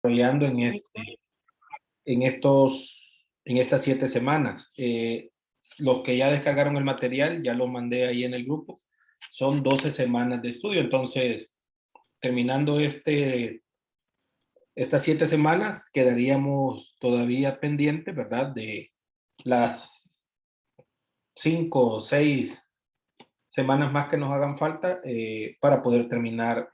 desarrollando en estas 7 semanas. Los que ya descargaron el material, ya lo mandé ahí en el grupo. Son 12 semanas de estudio. Entonces, terminando estas 7 semanas, quedaríamos todavía pendientes, ¿verdad? De las 5 o 6 semanas más que nos hagan falta para poder terminar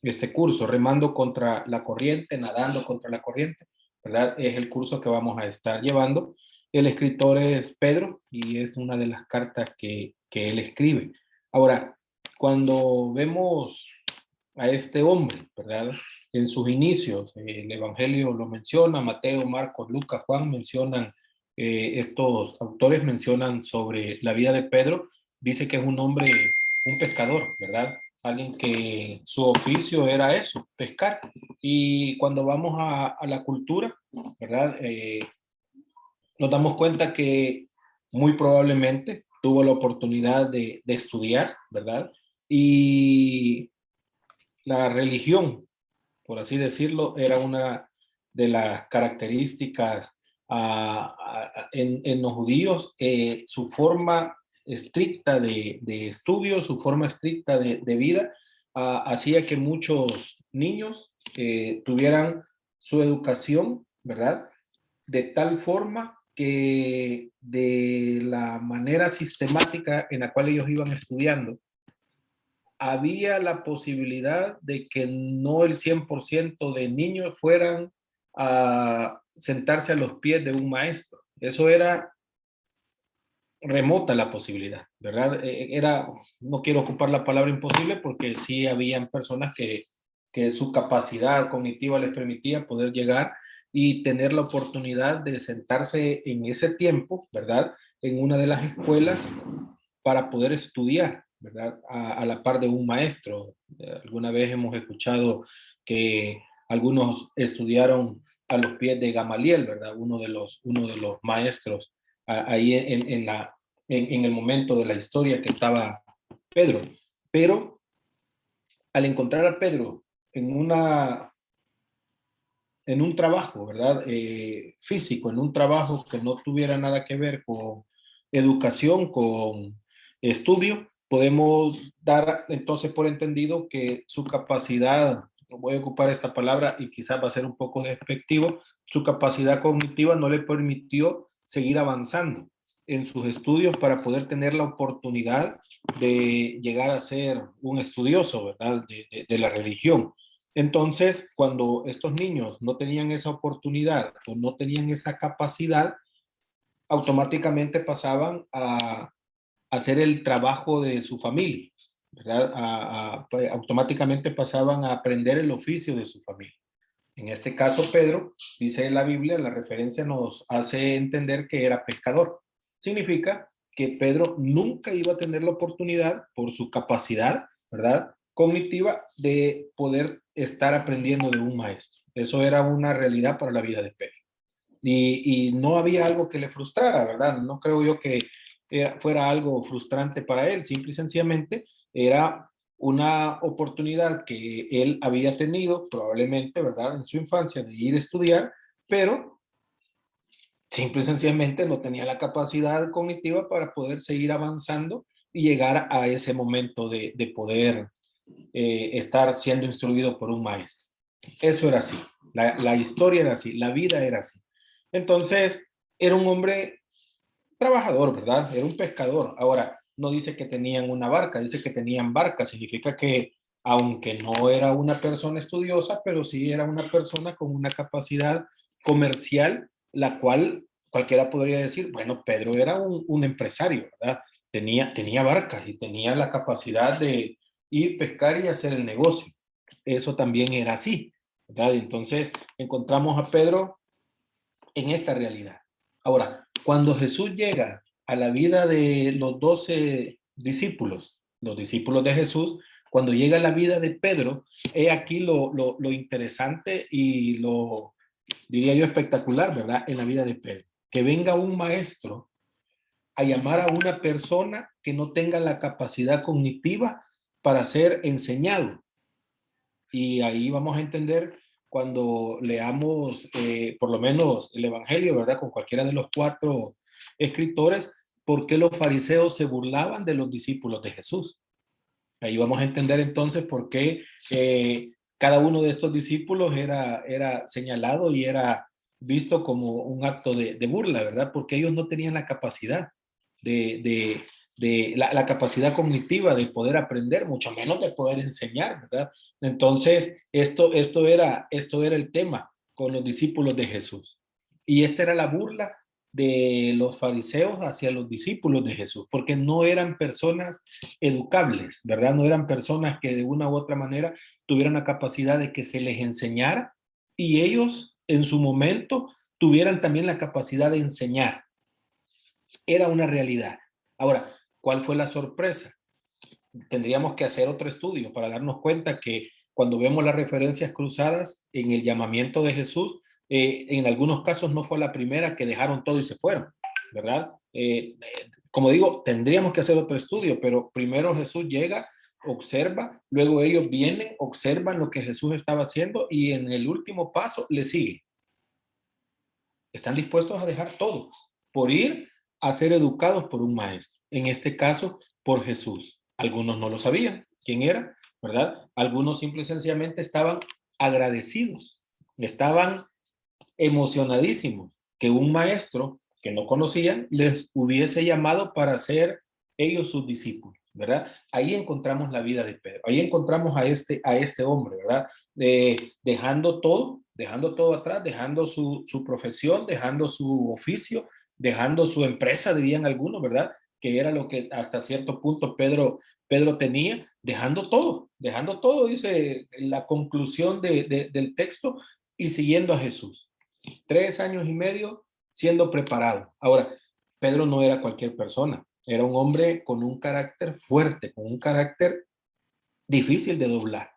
este curso, remando contra la corriente, nadando contra la corriente, ¿verdad? Es el curso que vamos a estar llevando. El escritor es Pedro y es una de las cartas que él escribe. Ahora, cuando vemos a este hombre, ¿verdad? En sus inicios, el Evangelio lo menciona, Mateo, Marcos, Lucas, Juan mencionan, estos autores mencionan sobre la vida de Pedro, dice que es un hombre, un pescador, ¿verdad? Alguien que su oficio era eso, pescar. Y cuando vamos a la cultura, ¿verdad? Nos damos cuenta que muy probablemente tuvo la oportunidad de estudiar, ¿verdad? Y la religión, por así decirlo, era una de las características en los judíos, su forma estricta de estudio, su forma estricta de vida, hacía que muchos niños tuvieran su educación, ¿verdad? De tal forma que de la manera sistemática en la cual ellos iban estudiando, había la posibilidad de que no el 100% de niños fueran a sentarse a los pies de un maestro. Eso era remota la posibilidad, ¿verdad? Era, no quiero ocupar la palabra imposible porque sí habían personas que su capacidad cognitiva les permitía poder llegar y tener la oportunidad de sentarse en ese tiempo, ¿verdad? En una de las escuelas para poder estudiar, ¿verdad? A la par de un maestro. Alguna vez hemos escuchado que algunos estudiaron a los pies de Gamaliel, ¿verdad? Uno de los maestros ahí en el momento de la historia que estaba Pedro. Pero al encontrar a Pedro en un trabajo, ¿verdad? Físico, en un trabajo que no tuviera nada que ver con educación, con estudio, podemos dar entonces por entendido que su capacidad, voy a ocupar esta palabra y quizás va a ser un poco despectivo, su capacidad cognitiva no le permitió seguir avanzando en sus estudios para poder tener la oportunidad de llegar a ser un estudioso, ¿verdad? De la religión. Entonces, cuando estos niños no tenían esa oportunidad o no tenían esa capacidad, automáticamente pasaban a hacer el trabajo de su familia, ¿verdad? Automáticamente pasaban a aprender el oficio de su familia. En este caso, Pedro, dice la Biblia, la referencia nos hace entender que era pescador. Significa que Pedro nunca iba a tener la oportunidad, por su capacidad, ¿verdad? Cognitiva, de poder estar aprendiendo de un maestro. Eso era una realidad para la vida de Pedro. Y no había algo que le frustrara, ¿verdad? No creo yo que fuera algo frustrante para él, simple y sencillamente era una oportunidad que él había tenido probablemente, ¿verdad? En su infancia de ir a estudiar, pero simple y sencillamente no tenía la capacidad cognitiva para poder seguir avanzando y llegar a ese momento de poder estar siendo instruido por un maestro. Eso era así, la historia era así, la vida era así. Entonces, era un hombre trabajador, ¿verdad? Era un pescador. Ahora, no dice que tenían una barca, dice que tenían barca. Significa que, aunque no era una persona estudiosa, pero sí era una persona con una capacidad comercial, la cual cualquiera podría decir, bueno, Pedro era un empresario, ¿verdad? Tenía barcas y tenía la capacidad de ir, pescar y hacer el negocio. Eso también era así, ¿verdad? Entonces, encontramos a Pedro en esta realidad. Ahora, cuando Jesús llega a la vida de los 12 discípulos, los discípulos de Jesús, cuando llega a la vida de Pedro, he aquí lo interesante y lo, diría yo, espectacular, ¿verdad? En la vida de Pedro. Que venga un maestro a llamar a una persona que no tenga la capacidad cognitiva para ser enseñado. Y ahí vamos a entender cuando leamos por lo menos el Evangelio, ¿verdad? Con cualquiera de los cuatro escritores, por qué los fariseos se burlaban de los discípulos de Jesús. Ahí vamos a entender entonces por qué cada uno de estos discípulos era señalado y era visto como un acto de burla, ¿verdad? Porque ellos no tenían la capacidad la capacidad cognitiva de poder aprender, mucho menos de poder enseñar, ¿verdad? Entonces, esto era el tema con los discípulos de Jesús. Y esta era la burla de los fariseos hacia los discípulos de Jesús, porque no eran personas educables, ¿verdad? No eran personas que de una u otra manera tuvieran la capacidad de que se les enseñara y ellos en su momento tuvieran también la capacidad de enseñar. Era una realidad. Ahora, ¿cuál fue la sorpresa? Tendríamos que hacer otro estudio para darnos cuenta que cuando vemos las referencias cruzadas en el llamamiento de Jesús, en algunos casos no fue la primera que dejaron todo y se fueron, ¿verdad? Como digo, tendríamos que hacer otro estudio, pero primero Jesús llega, observa, luego ellos vienen, observan lo que Jesús estaba haciendo y en el último paso le siguen. Están dispuestos a dejar todo por ir a ser educados por un maestro. En este caso, por Jesús. Algunos no lo sabían quién era, ¿verdad? Algunos simple y sencillamente estaban agradecidos, estaban emocionadísimos que un maestro que no conocían les hubiese llamado para ser ellos sus discípulos, ¿verdad? Ahí encontramos la vida de Pedro, ahí encontramos a este hombre, ¿verdad? Dejando todo atrás, dejando su profesión, dejando su oficio, dejando su empresa, dirían algunos, ¿verdad? Que era lo que hasta cierto punto Pedro tenía, dejando todo, dice la conclusión del texto, y siguiendo a Jesús. 3 años y medio siendo preparado. Ahora, Pedro no era cualquier persona, era un hombre con un carácter fuerte, con un carácter difícil de doblar.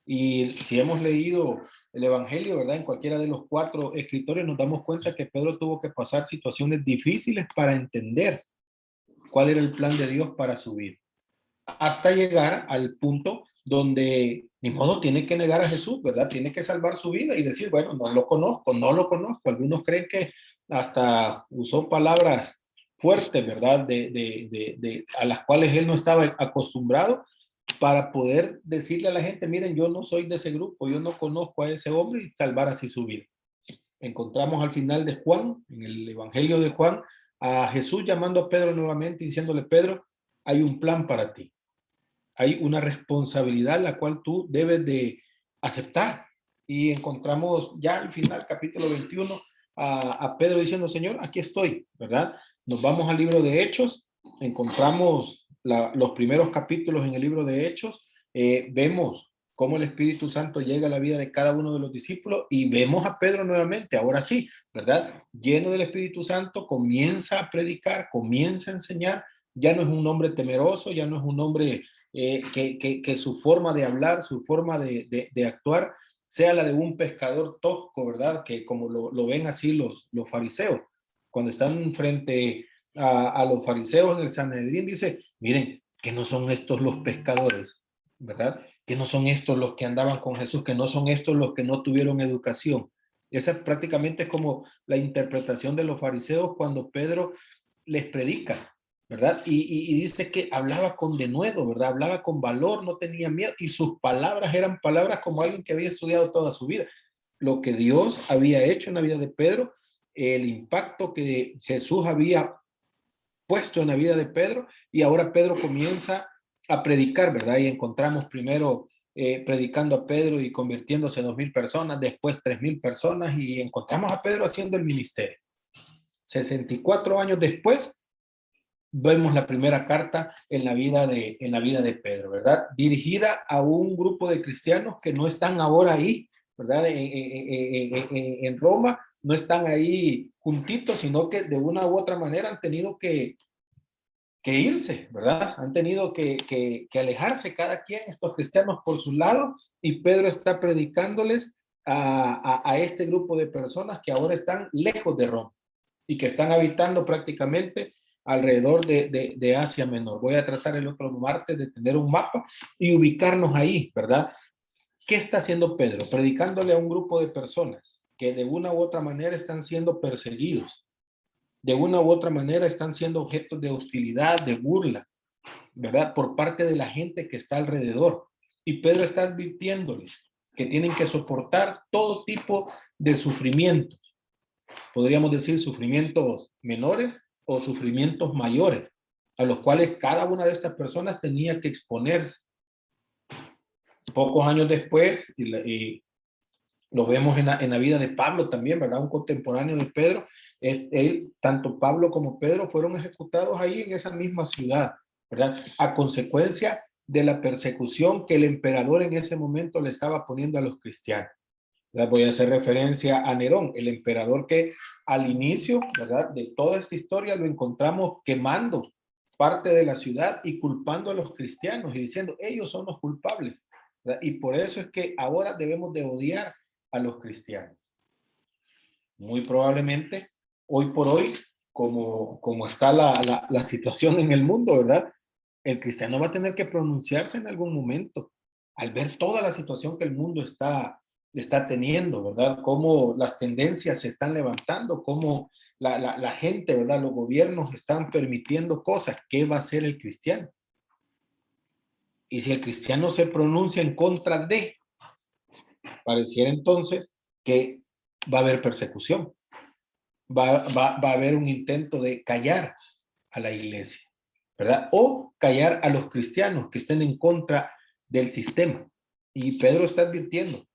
Y si hemos leído el Evangelio, ¿verdad? En cualquiera de los cuatro escritores nos damos cuenta que Pedro tuvo que pasar situaciones difíciles para entender cuál era el plan de Dios para su vida. Hasta llegar al punto donde ni modo tiene que negar a Jesús, ¿verdad? Tiene que salvar su vida y decir, bueno, no lo conozco, no lo conozco. Algunos creen que hasta usó palabras fuertes, ¿verdad? A las cuales él no estaba acostumbrado para poder decirle a la gente, miren, yo no soy de ese grupo, yo no conozco a ese hombre y salvar así su vida. Encontramos al final de Juan, en el Evangelio de Juan, a Jesús llamando a Pedro nuevamente y diciéndole, Pedro, hay un plan para ti. Hay una responsabilidad la cual tú debes de aceptar. Y encontramos ya al final, capítulo 21, a Pedro diciendo, Señor, aquí estoy, ¿verdad? Nos vamos al libro de Hechos, encontramos los primeros capítulos en el libro de Hechos, vemos cómo el Espíritu Santo llega a la vida de cada uno de los discípulos y vemos a Pedro nuevamente, ahora sí, ¿verdad? Lleno del Espíritu Santo, comienza a predicar, comienza a enseñar, ya no es un hombre temeroso, ya no es un hombre que su forma de hablar, su forma de actuar, sea la de un pescador tosco, ¿verdad? Que como lo ven así los fariseos, cuando están frente a los fariseos en el Sanedrín, dice, miren, que no son estos los pescadores, ¿verdad? Que no son estos los que andaban con Jesús, que no son estos los que no tuvieron educación. Esa prácticamente es como la interpretación de los fariseos cuando Pedro les predica, ¿verdad? Y dice que hablaba con denuedo, ¿verdad? Hablaba con valor, no tenía miedo, y sus palabras eran palabras como alguien que había estudiado toda su vida. Lo que Dios había hecho en la vida de Pedro, el impacto que Jesús había puesto en la vida de Pedro, y ahora Pedro comienza a predicar, ¿verdad? Y encontramos primero predicando a Pedro y convirtiéndose en 2,000 personas, después 3,000 personas, y encontramos a Pedro haciendo el ministerio. 64 años después, vemos la primera carta en la vida de Pedro, ¿verdad? Dirigida a un grupo de cristianos que no están ahora ahí, ¿verdad? En Roma, no están ahí juntitos, sino que de una u otra manera han tenido que irse, ¿verdad? Han tenido que alejarse cada quien, estos cristianos por su lado, y Pedro está predicándoles a este grupo de personas que ahora están lejos de Roma y que están habitando prácticamente alrededor de Asia Menor. Voy a tratar el otro martes de tener un mapa y ubicarnos ahí, ¿verdad? ¿Qué está haciendo Pedro? Predicándole a un grupo de personas que de una u otra manera están siendo perseguidos, de una u otra manera están siendo objetos de hostilidad, de burla, ¿verdad? Por parte de la gente que está alrededor. Y Pedro está advirtiéndoles que tienen que soportar todo tipo de sufrimientos. Podríamos decir sufrimientos menores o sufrimientos mayores, a los cuales cada una de estas personas tenía que exponerse. Pocos años después, y lo vemos en la vida de Pablo también, ¿verdad? Un contemporáneo de Pedro, tanto Pablo como Pedro fueron ejecutados ahí en esa misma ciudad, ¿verdad? A consecuencia de la persecución que el emperador en ese momento le estaba poniendo a los cristianos. ¿Verdad? Voy a hacer referencia a Nerón, el emperador que al inicio, ¿verdad?, de toda esta historia lo encontramos quemando parte de la ciudad y culpando a los cristianos y diciendo, ellos son los culpables, ¿verdad? Y por eso es que ahora debemos de odiar a los cristianos. Muy probablemente, hoy por hoy, como está la situación en el mundo, ¿verdad? El cristiano va a tener que pronunciarse en algún momento al ver toda la situación que el mundo está teniendo, ¿verdad? Cómo las tendencias se están levantando, cómo la gente, ¿verdad? Los gobiernos están permitiendo cosas. ¿Qué va a hacer el cristiano? Y si el cristiano se pronuncia en contra de, pareciera entonces que va a haber persecución, va a haber un intento de callar a la iglesia, ¿verdad? O callar a los cristianos que estén en contra del sistema. Y Pedro está advirtiendo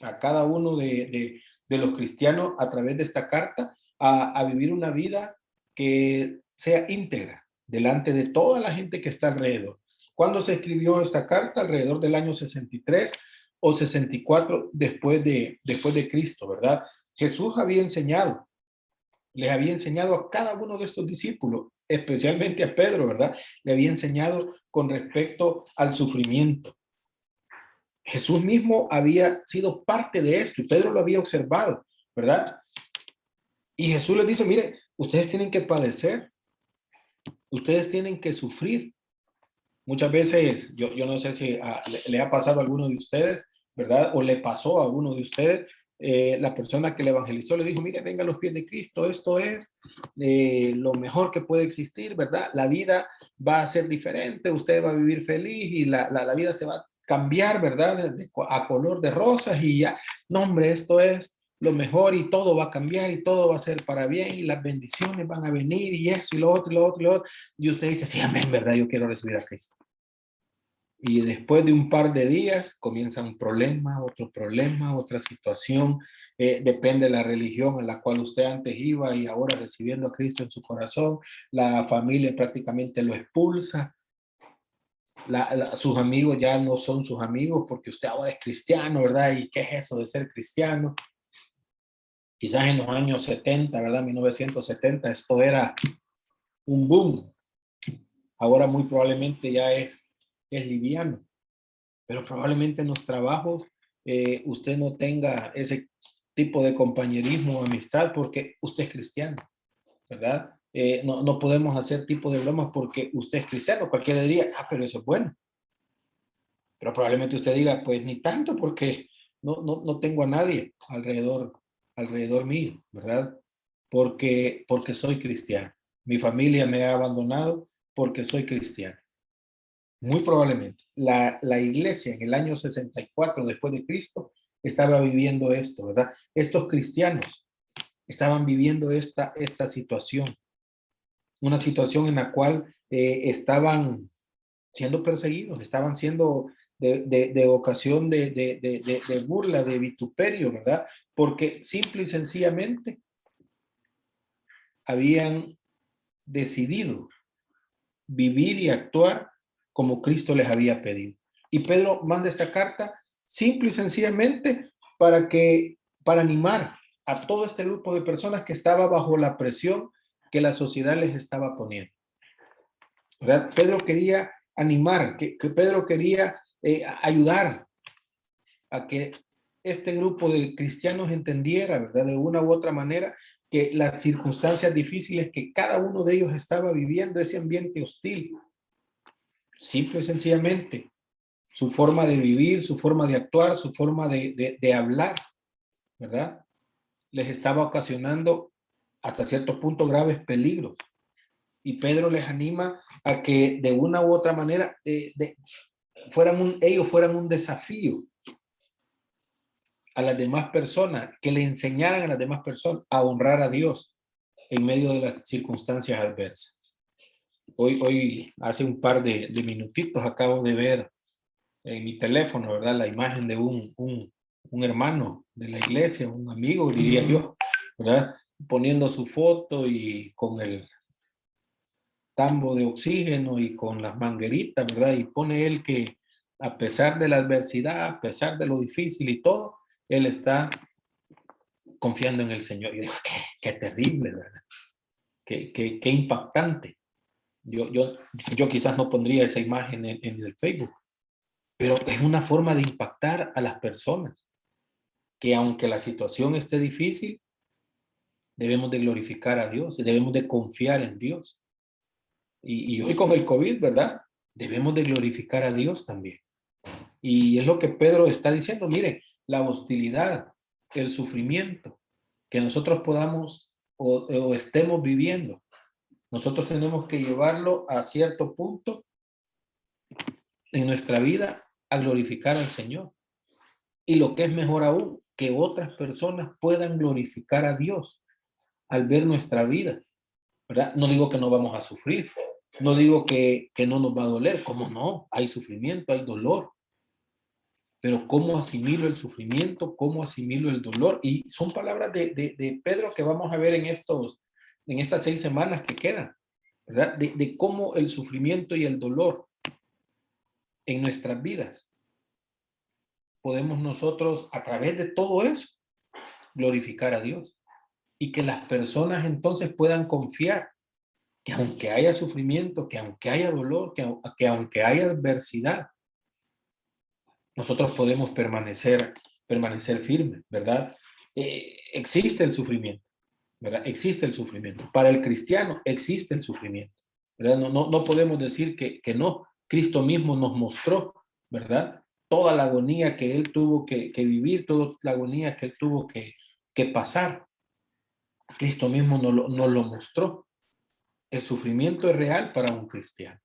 a cada uno de los cristianos a través de esta carta a vivir una vida que sea íntegra delante de toda la gente que está alrededor. ¿Cuándo se escribió esta carta? Alrededor del año 63 o 64 después de Cristo, ¿verdad? Jesús había enseñado, les había enseñado a cada uno de estos discípulos, especialmente a Pedro, ¿verdad? Le había enseñado con respecto al sufrimiento. Jesús mismo había sido parte de esto y Pedro lo había observado, ¿verdad? Y Jesús les dice, mire, ustedes tienen que padecer, ustedes tienen que sufrir. Muchas veces, yo no sé si le ha pasado a alguno de ustedes, ¿verdad? O le pasó a alguno de ustedes, la persona que le evangelizó le dijo, mire, venga a los pies de Cristo, esto es lo mejor que puede existir, ¿verdad? La vida va a ser diferente, usted va a vivir feliz y la vida se va a cambiar, ¿verdad? A color de rosas y ya, no hombre, esto es lo mejor y todo va a cambiar y todo va a ser para bien y las bendiciones van a venir y eso y lo otro y lo otro y lo otro. Y usted dice, sí, amén, ¿verdad? Yo quiero recibir a Cristo. Y después de un par de días comienza un problema, otra situación. Depende de la religión en la cual usted antes iba y ahora recibiendo a Cristo en su corazón, la familia prácticamente lo expulsa. Sus amigos ya no son sus amigos porque usted ahora es cristiano, ¿verdad? ¿Y qué es eso de ser cristiano? Quizás en los años 70, ¿verdad? 1970, esto era un boom. Ahora muy probablemente ya es liviano. Pero probablemente en los trabajos usted no tenga ese tipo de compañerismo o amistad porque usted es cristiano, ¿verdad? No podemos hacer tipo de bromas porque usted es cristiano. Cualquiera diría, pero eso es bueno. Pero probablemente usted diga, pues ni tanto porque no tengo a nadie alrededor mío, ¿verdad? Porque soy cristiano. Mi familia me ha abandonado porque soy cristiano. Muy probablemente la iglesia en el año 64 después de Cristo estaba viviendo esto, ¿verdad? Estos cristianos estaban viviendo esta situación, una situación en la cual estaban siendo perseguidos, estaban siendo de ocasión de burla, de vituperio, ¿verdad? Porque simple y sencillamente habían decidido vivir y actuar como Cristo les había pedido. Y Pedro manda esta carta simple y sencillamente para animar a todo este grupo de personas que estaba bajo la presión que la sociedad les estaba poniendo. ¿Verdad? Pedro quería animar, que Pedro quería ayudar a que este grupo de cristianos entendiera, ¿verdad? De una u otra manera, que las circunstancias difíciles que cada uno de ellos estaba viviendo, ese ambiente hostil, simple y sencillamente su forma de vivir, su forma de actuar, su forma de hablar, ¿verdad? Les estaba ocasionando hasta cierto punto graves peligros. Y Pedro les anima a que de una u otra manera ellos fueran un desafío a las demás personas, que le enseñaran a las demás personas a honrar a Dios en medio de las circunstancias adversas. Hoy hace un par de minutitos, acabo de ver en mi teléfono, ¿verdad? La imagen de un hermano de la iglesia, un amigo, diría yo, ¿verdad? Poniendo su foto y con el tambo de oxígeno y con las mangueritas, ¿verdad? Y pone él que a pesar de la adversidad, a pesar de lo difícil y todo, él está confiando en el Señor. Yo digo, qué terrible, ¿verdad? Qué impactante. Yo quizás no pondría esa imagen en el Facebook, pero es una forma de impactar a las personas, que aunque la situación esté difícil, debemos de glorificar a Dios, debemos de confiar en Dios. Y hoy con el COVID, ¿verdad? Debemos de glorificar a Dios también. Y es lo que Pedro está diciendo. Miren, la hostilidad, el sufrimiento que nosotros podamos o estemos viviendo, nosotros tenemos que llevarlo a cierto punto en nuestra vida a glorificar al Señor. Y lo que es mejor aún, que otras personas puedan glorificar a Dios al ver nuestra vida, ¿verdad? No digo que no vamos a sufrir, no digo que no nos va a doler, ¿cómo no? Hay sufrimiento, hay dolor, pero ¿cómo asimilo el sufrimiento? ¿Cómo asimilo el dolor? Y son palabras de Pedro que vamos a ver en estas 6 semanas que quedan, ¿verdad? De cómo el sufrimiento y el dolor en nuestras vidas podemos nosotros, a través de todo eso, glorificar a Dios. Y que las personas entonces puedan confiar que aunque haya sufrimiento, que aunque haya dolor, que aunque haya adversidad, nosotros podemos permanecer firmes, ¿verdad? Existe el sufrimiento, ¿verdad? Existe el sufrimiento. Para el cristiano existe el sufrimiento, ¿verdad? No podemos decir que no. Cristo mismo nos mostró, ¿verdad? Toda la agonía que él tuvo que vivir, toda la agonía que él tuvo que pasar. Cristo mismo nos lo mostró. El sufrimiento es real para un cristiano.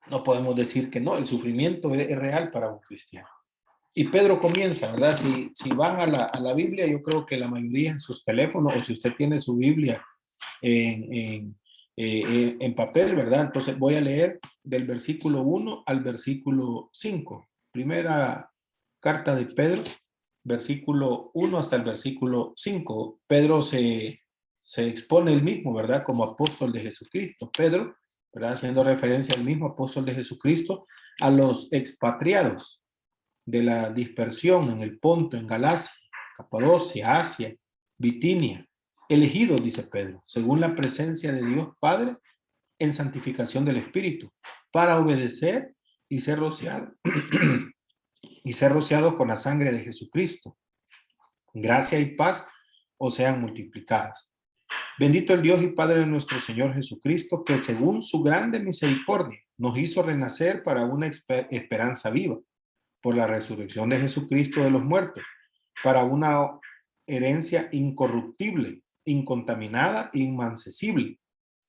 No podemos decir que no, el sufrimiento es real para un cristiano. Y Pedro comienza, ¿verdad? Si van a la Biblia, yo creo que la mayoría en sus teléfonos, o si usted tiene su Biblia en papel, ¿verdad? Entonces voy a leer del versículo 1 al versículo 5. Primera carta de Pedro, versículo 1 hasta el versículo 5. Pedro se expone él mismo, ¿verdad? Como apóstol de Jesucristo. Pedro, ¿verdad? Haciendo referencia al mismo apóstol de Jesucristo, a los expatriados de la dispersión en el Ponto, en Galacia, Capadocia, Asia, Bitinia, elegidos, dice Pedro, según la presencia de Dios Padre en santificación del Espíritu, para obedecer y ser rociados con la sangre de Jesucristo. Gracia y paz os sean multiplicadas. Bendito el Dios y Padre de nuestro Señor Jesucristo, que según su grande misericordia nos hizo renacer para una esperanza viva, por la resurrección de Jesucristo de los muertos, para una herencia incorruptible, incontaminada e inmancesible,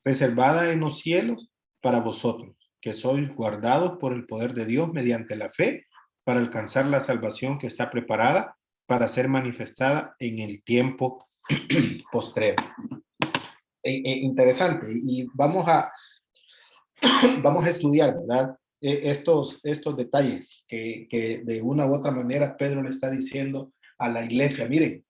reservada en los cielos para vosotros, que sois guardados por el poder de Dios mediante la fe, para alcanzar la salvación que está preparada para ser manifestada en el tiempo postrero. Interesante, y vamos a estudiar, ¿verdad? Estos detalles que de una u otra manera Pedro le está diciendo a la iglesia. Miren,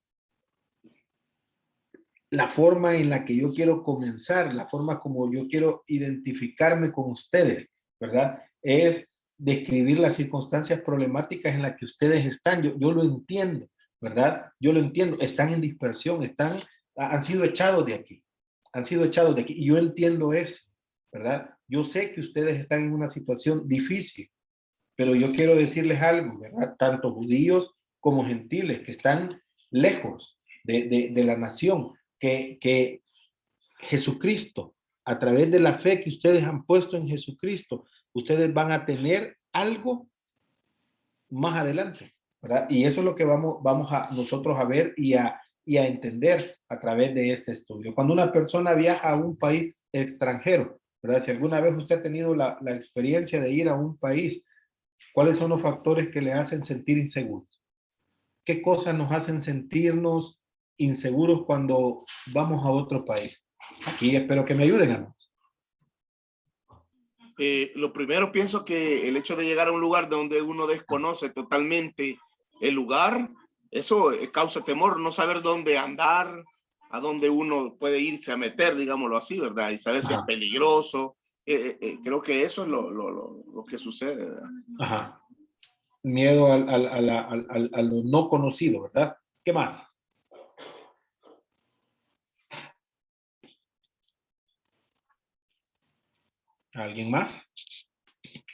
la forma en la que yo quiero comenzar, la forma como yo quiero identificarme con ustedes, ¿verdad? Es describir las circunstancias problemáticas en las que ustedes están. Yo lo entiendo, ¿verdad? Yo lo entiendo. Están en dispersión, han sido echados de aquí, y yo entiendo eso, ¿verdad? Yo sé que ustedes están en una situación difícil, pero yo quiero decirles algo, ¿verdad? Tanto judíos como gentiles que están lejos de la nación, que Jesucristo, a través de la fe que ustedes han puesto en Jesucristo, ustedes van a tener algo más adelante, ¿verdad? Y eso es lo que vamos a nosotros a ver y a entender a través de este estudio. Cuando una persona viaja a un país extranjero, ¿verdad? Si alguna vez usted ha tenido la experiencia de ir a un país, ¿cuáles son los factores que le hacen sentir inseguros? ¿Qué cosas nos hacen sentirnos inseguros cuando vamos a otro país? Aquí espero que me ayuden, hermanos. Lo primero, pienso que el hecho de llegar a un lugar donde uno desconoce totalmente el lugar, eso causa temor, no saber dónde andar, a dónde uno puede irse a meter, digámoslo así, ¿verdad? Y saber si es peligroso. Creo que eso es lo que sucede, ¿verdad? Ajá. Miedo a lo no conocido, ¿verdad? ¿Qué más? ¿Alguien más?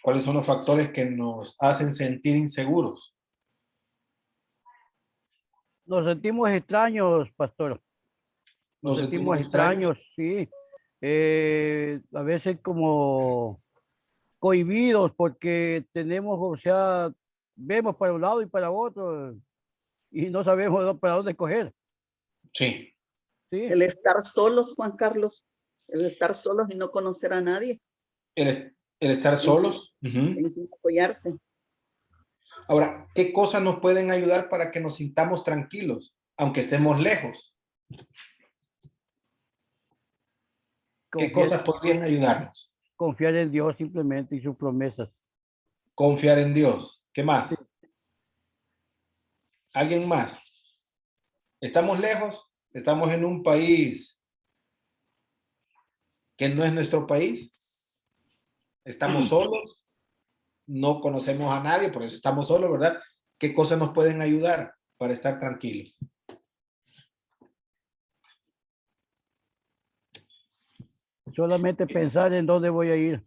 ¿Cuáles son los factores que nos hacen sentir inseguros? Nos sentimos extraños, pastor. Nos ¿Nos sentimos sentimos extraños? extraños, sí. A veces como cohibidos porque tenemos, o sea, vemos para un lado y para otro y no sabemos para dónde coger. Sí. Sí, El estar solos, Juan Carlos, el estar solos y no conocer a nadie, El estar solos. en quien apoyarse. Ahora, ¿qué cosas nos pueden ayudar para que nos sintamos tranquilos, aunque estemos lejos? ¿Qué cosas podrían ayudarnos? confiar en Dios simplemente y sus promesas. Confiar en Dios. ¿Qué Sí. más? ¿Alguien más? ¿Estamos lejos? ¿Estamos en un país que no es nuestro país? ¿Estamos solos? No conocemos a nadie, por eso estamos solos, ¿verdad? ¿Qué cosas nos pueden ayudar para estar tranquilos? Solamente pensar en dónde voy a ir.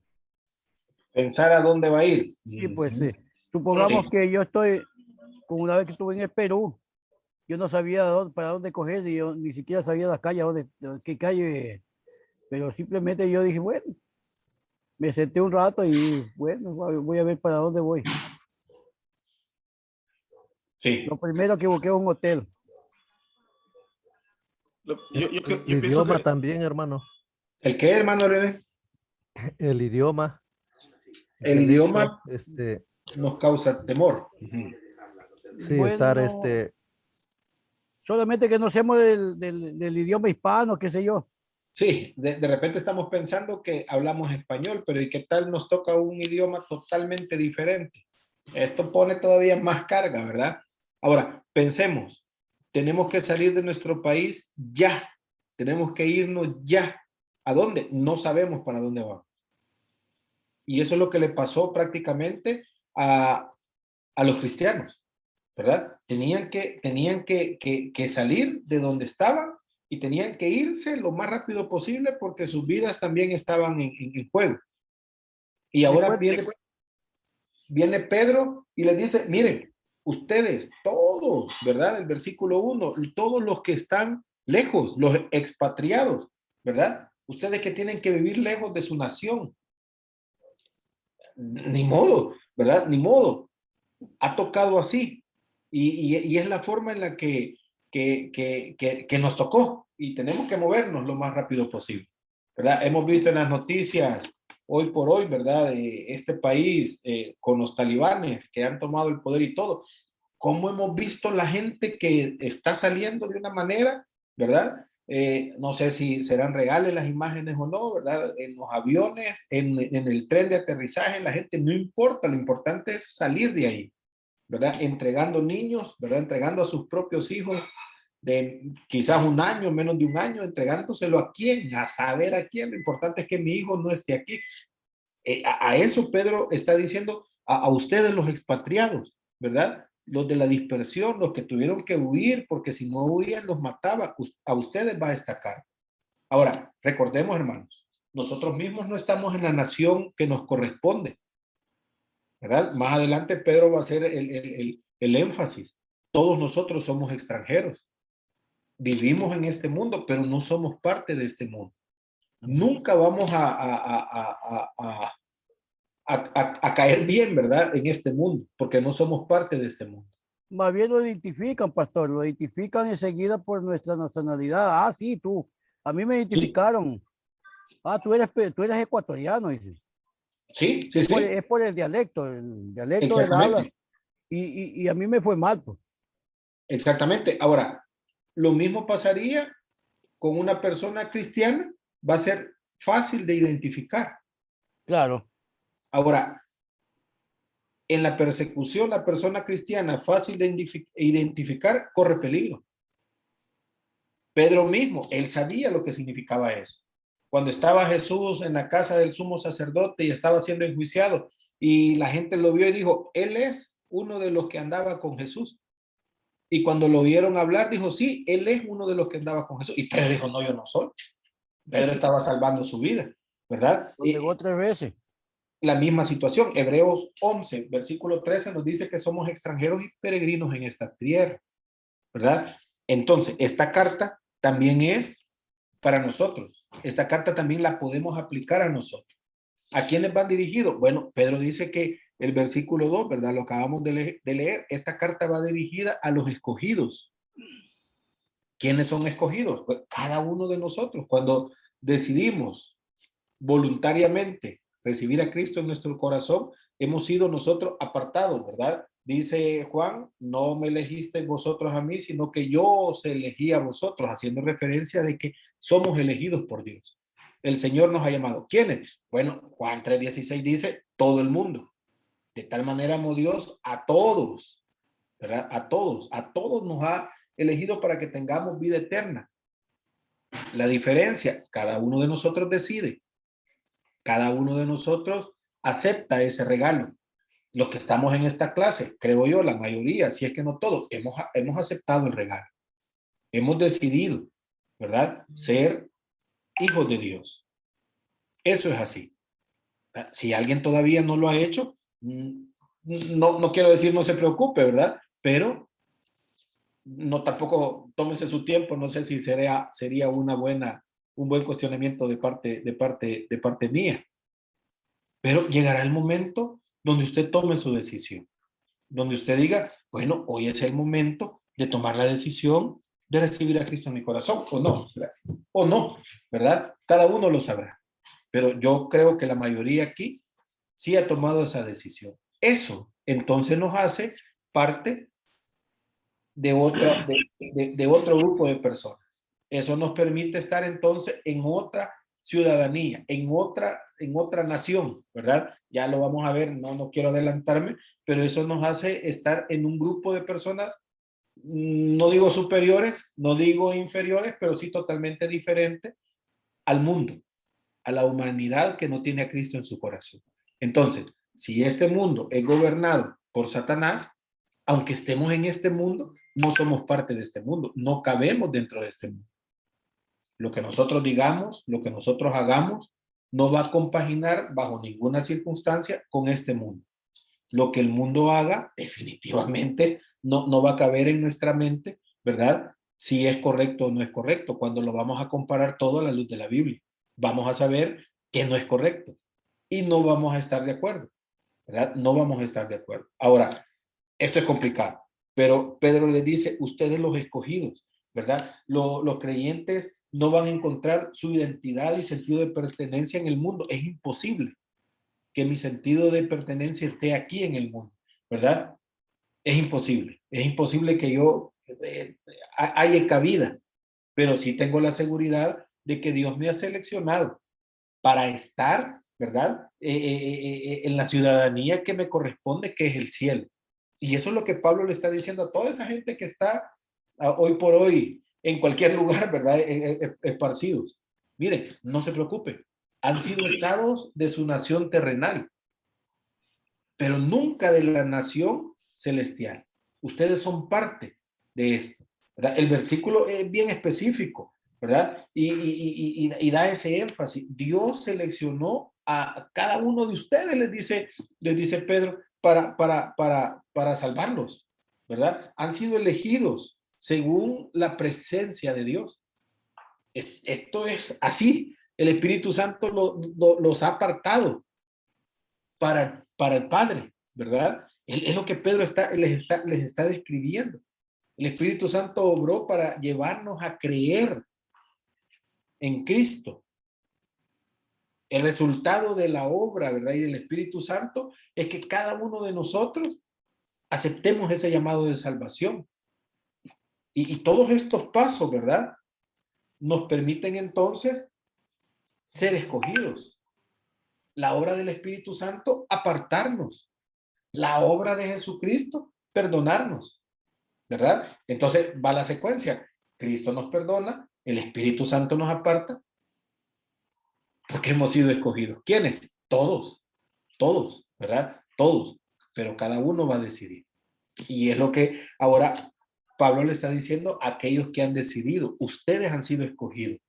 Pensar a dónde va a ir. Y pues supongamos que yo estoy, como una vez que estuve en el Perú, yo no sabía para dónde coger, y yo ni siquiera sabía las calles, qué calle, pero simplemente yo dije, bueno, me senté un rato y bueno, voy a ver para dónde voy. Sí. Lo primero que busqué es un hotel. Yo El pienso idioma que también, hermano. ¿El qué, hermano René? El idioma. El idioma Este, nos causa temor. sí, estar Bueno, solamente que no seamos del idioma hispano, qué sé yo. Sí, de repente estamos pensando que hablamos español, pero ¿y qué tal nos toca un idioma totalmente diferente? Esto pone todavía más carga, ¿verdad? Ahora, pensemos, tenemos que salir de nuestro país ya, tenemos que irnos ya. ¿A dónde? No sabemos para dónde vamos. Y eso es lo que le pasó prácticamente a los cristianos, ¿verdad? Tenían que salir de donde estaban y tenían que irse lo más rápido posible porque sus vidas también estaban en juego. Y ahora viene Pedro y les dice, miren, ustedes, todos, ¿verdad? El versículo 1, todos los que están lejos, los expatriados, ¿verdad? Ustedes que tienen que vivir lejos de su nación. Ni modo, ¿verdad? Ni modo. Ha tocado así. Y es la forma en la que nos tocó y tenemos que movernos lo más rápido posible, ¿verdad? Hemos visto en las noticias hoy por hoy, ¿verdad? Este país con los talibanes que han tomado el poder y todo, cómo hemos visto la gente que está saliendo de una manera, ¿verdad? No sé si serán reales las imágenes o no, ¿verdad? En los aviones, en el tren de aterrizaje, la gente no importa, lo importante es salir de ahí, ¿verdad? Entregando niños, ¿verdad? Entregando a sus propios hijos de quizás un año, menos de un año, entregándoselo a quién, a saber a quién. Lo importante es que mi hijo no esté aquí. A eso Pedro está diciendo a ustedes los expatriados, ¿verdad? Los de la dispersión, los que tuvieron que huir, porque si no huían los mataba, a ustedes va a destacar. Ahora, recordemos, hermanos, nosotros mismos no estamos en la nación que nos corresponde, ¿verdad? Más adelante Pedro va a hacer el énfasis. Todos nosotros somos extranjeros. Vivimos en este mundo, pero no somos parte de este mundo. Nunca vamos a caer bien, ¿verdad? En este mundo, porque no somos parte de este mundo. Más bien lo identifican, pastor, lo identifican enseguida por nuestra nacionalidad. Ah, sí, tú. A mí me Sí, identificaron. Ah, tú eres ecuatoriano, dice. sí, sí, sí, Es por el dialecto del habla. exactamente, Y a mí me fue mal, pues. exactamente. Ahora, lo mismo pasaría con una persona cristiana, va a ser fácil de identificar. Claro, Ahora, en la persecución, la persona cristiana fácil de identificar corre peligro. Pedro mismo, él sabía lo que significaba eso. Cuando estaba Jesús en la casa del sumo sacerdote y estaba siendo enjuiciado y la gente lo vio y dijo, él es uno de los que andaba con Jesús. Y cuando lo vieron hablar, dijo, sí, él es uno de los que andaba con Jesús. Y Pedro dijo, no, yo no soy. Pedro estaba salvando su vida, ¿verdad? lo negó 3 veces. La misma situación, Hebreos 11, versículo 13 nos dice que somos extranjeros y peregrinos en esta tierra, ¿verdad? Entonces, esta carta también es para nosotros. Esta carta también la podemos aplicar a nosotros. ¿A quiénes van dirigidos? Bueno, Pedro dice que el versículo 2, ¿verdad? Lo acabamos de leer. Esta carta va dirigida a los escogidos. ¿Quiénes son escogidos? Pues cada uno de nosotros. Cuando decidimos voluntariamente recibir a Cristo en nuestro corazón, hemos sido nosotros apartados, ¿verdad? Dice Juan, no me elegisteis vosotros a mí, sino que yo os elegí a vosotros, haciendo referencia de que somos elegidos por Dios. El Señor nos ha llamado. ¿Quiénes? Bueno, Juan 3:16 dice, todo el mundo. De tal manera amó Dios a todos, ¿verdad? A todos nos ha elegido para que tengamos vida eterna. La diferencia, cada uno de nosotros decide. Cada uno de nosotros acepta ese regalo. Los que estamos en esta clase, creo yo, la mayoría, si es que no todos, hemos aceptado el regalo. Hemos decidido, ¿verdad? Ser hijos de Dios. Eso es así. Si alguien todavía no lo ha hecho, no quiero decir no se preocupe, ¿verdad? Pero no tampoco tómese su tiempo, no sé si sería un buen cuestionamiento de parte mía. Pero llegará el momento donde usted tome su decisión, donde usted diga, bueno, hoy es el momento de tomar la decisión de recibir a Cristo en mi corazón, o no, gracias, o no, ¿verdad? Cada uno lo sabrá. Pero yo creo que la mayoría aquí sí ha tomado esa decisión. Eso entonces nos hace parte de otro grupo de personas. Eso nos permite estar entonces en otra ciudadanía, en otra nación, ¿verdad? Ya lo vamos a ver, no quiero adelantarme, pero eso nos hace estar en un grupo de personas, no digo superiores, no digo inferiores, pero sí totalmente diferentes al mundo, a la humanidad que no tiene a Cristo en su corazón. Entonces, si este mundo es gobernado por Satanás, aunque estemos en este mundo, no somos parte de este mundo, no cabemos dentro de este mundo. Lo que nosotros digamos, lo que nosotros hagamos, no va a compaginar bajo ninguna circunstancia con este mundo. Lo que el mundo haga, definitivamente no va a caber en nuestra mente, ¿verdad? Si es correcto o no es correcto, cuando lo vamos a comparar todo a la luz de la Biblia. Vamos a saber que no es correcto y no vamos a estar de acuerdo, ¿verdad? No vamos a estar de acuerdo. Ahora, esto es complicado, pero Pedro le dice, ustedes los escogidos, ¿verdad? Los creyentes no van a encontrar su identidad y sentido de pertenencia en el mundo. Es imposible que mi sentido de pertenencia esté aquí en el mundo, ¿verdad? Es imposible que yo haya cabida, pero sí tengo la seguridad de que Dios me ha seleccionado para estar, ¿verdad? En la ciudadanía que me corresponde, que es el cielo. Y eso es lo que Pablo le está diciendo a toda esa gente que está hoy por hoy en cualquier lugar, ¿verdad? Esparcidos. Miren, no se preocupen, han sido estados de su nación terrenal, pero nunca de la nación celestial. Ustedes son parte de esto, ¿verdad? El versículo es bien específico, ¿verdad? Y da ese énfasis. Dios seleccionó a cada uno de ustedes, les dice Pedro, para salvarlos, ¿verdad? Han sido elegidos según la presencia de Dios. Esto es así. El Espíritu Santo los ha apartado. para el Padre, ¿verdad? Es lo que Pedro les está describiendo. El Espíritu Santo obró para llevarnos a creer en Cristo. El resultado de la obra, ¿verdad? Y del Espíritu Santo es que cada uno de nosotros aceptemos ese llamado de salvación. Y todos estos pasos, ¿verdad? Nos permiten entonces ser escogidos. La obra del Espíritu Santo, apartarnos. La obra de Jesucristo, perdonarnos, ¿verdad? Entonces va la secuencia. Cristo nos perdona, el Espíritu Santo nos aparta, porque hemos sido escogidos. ¿Quiénes? Todos, ¿verdad? Todos, pero cada uno va a decidir. Y es lo que ahora Pablo le está diciendo a aquellos que han decidido. Ustedes han sido escogidos.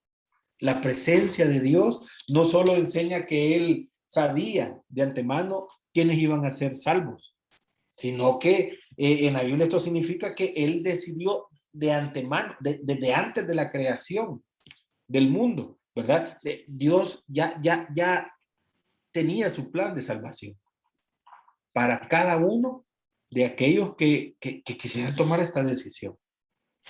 La presencia de Dios no solo enseña que Él sabía de antemano quiénes iban a ser salvos, sino que en la Biblia esto significa que Él decidió de antemano, desde antes de la creación del mundo, ¿verdad? Dios ya tenía su plan de salvación para cada uno de aquellos que quisieran tomar esta decisión.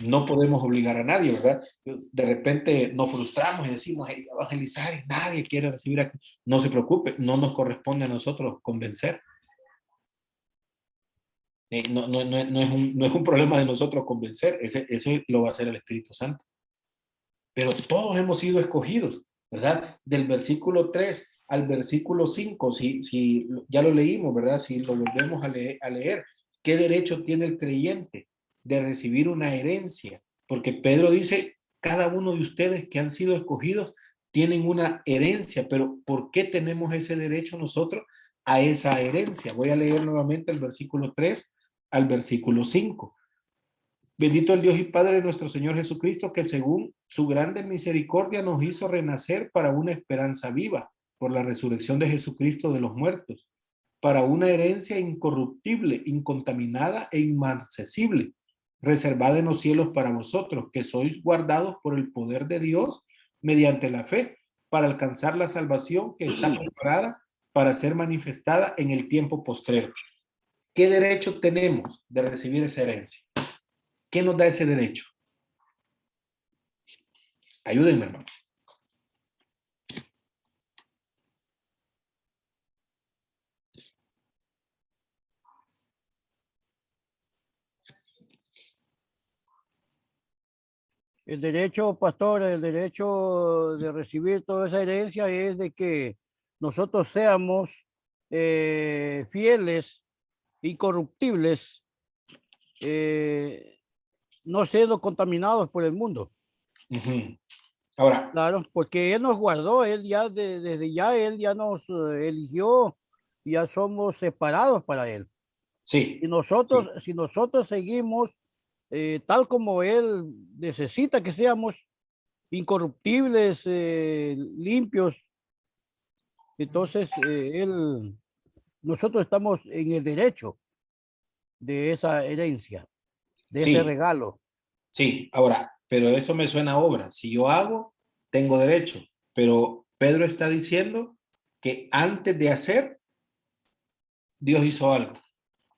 No podemos obligar a nadie, ¿verdad? De repente nos frustramos y decimos, hey, evangelizar y nadie quiere recibir aquí. No se preocupe, no nos corresponde a nosotros convencer. No es un problema de nosotros convencer, eso lo va a hacer el Espíritu Santo. Pero todos hemos sido escogidos, ¿verdad? Del versículo 3 al versículo 5, si ya lo leímos, ¿verdad? Si lo volvemos a leer, ¿qué derecho tiene el creyente de recibir una herencia? Porque Pedro dice, cada uno de ustedes que han sido escogidos tienen una herencia, pero ¿por qué tenemos ese derecho nosotros a esa herencia? Voy a leer nuevamente el versículo 3 al versículo 5. Bendito el Dios y Padre de nuestro Señor Jesucristo, que según su grande misericordia nos hizo renacer para una esperanza viva, por la resurrección de Jesucristo de los muertos, para una herencia incorruptible, incontaminada e inmarcesible, reservada en los cielos para vosotros, que sois guardados por el poder de Dios mediante la fe, para alcanzar la salvación que está preparada para ser manifestada en el tiempo postrero. ¿Qué derecho tenemos de recibir esa herencia? ¿Qué nos da ese derecho? Ayúdenme, hermanos. El derecho, pastor, el derecho de recibir toda esa herencia es de que nosotros seamos fieles, incorruptibles, no siendo contaminados por el mundo. Uh-huh. Ahora. Claro, porque Él nos guardó, Él ya desde ya, Él ya nos eligió, ya somos separados para Él. Sí. Si nosotros seguimos tal como Él necesita que seamos, incorruptibles, limpios, entonces nosotros estamos en el derecho de esa herencia, de ese regalo. Sí, ahora, pero eso me suena a obra. Si yo hago, tengo derecho. Pero Pedro está diciendo que antes de hacer, Dios hizo algo.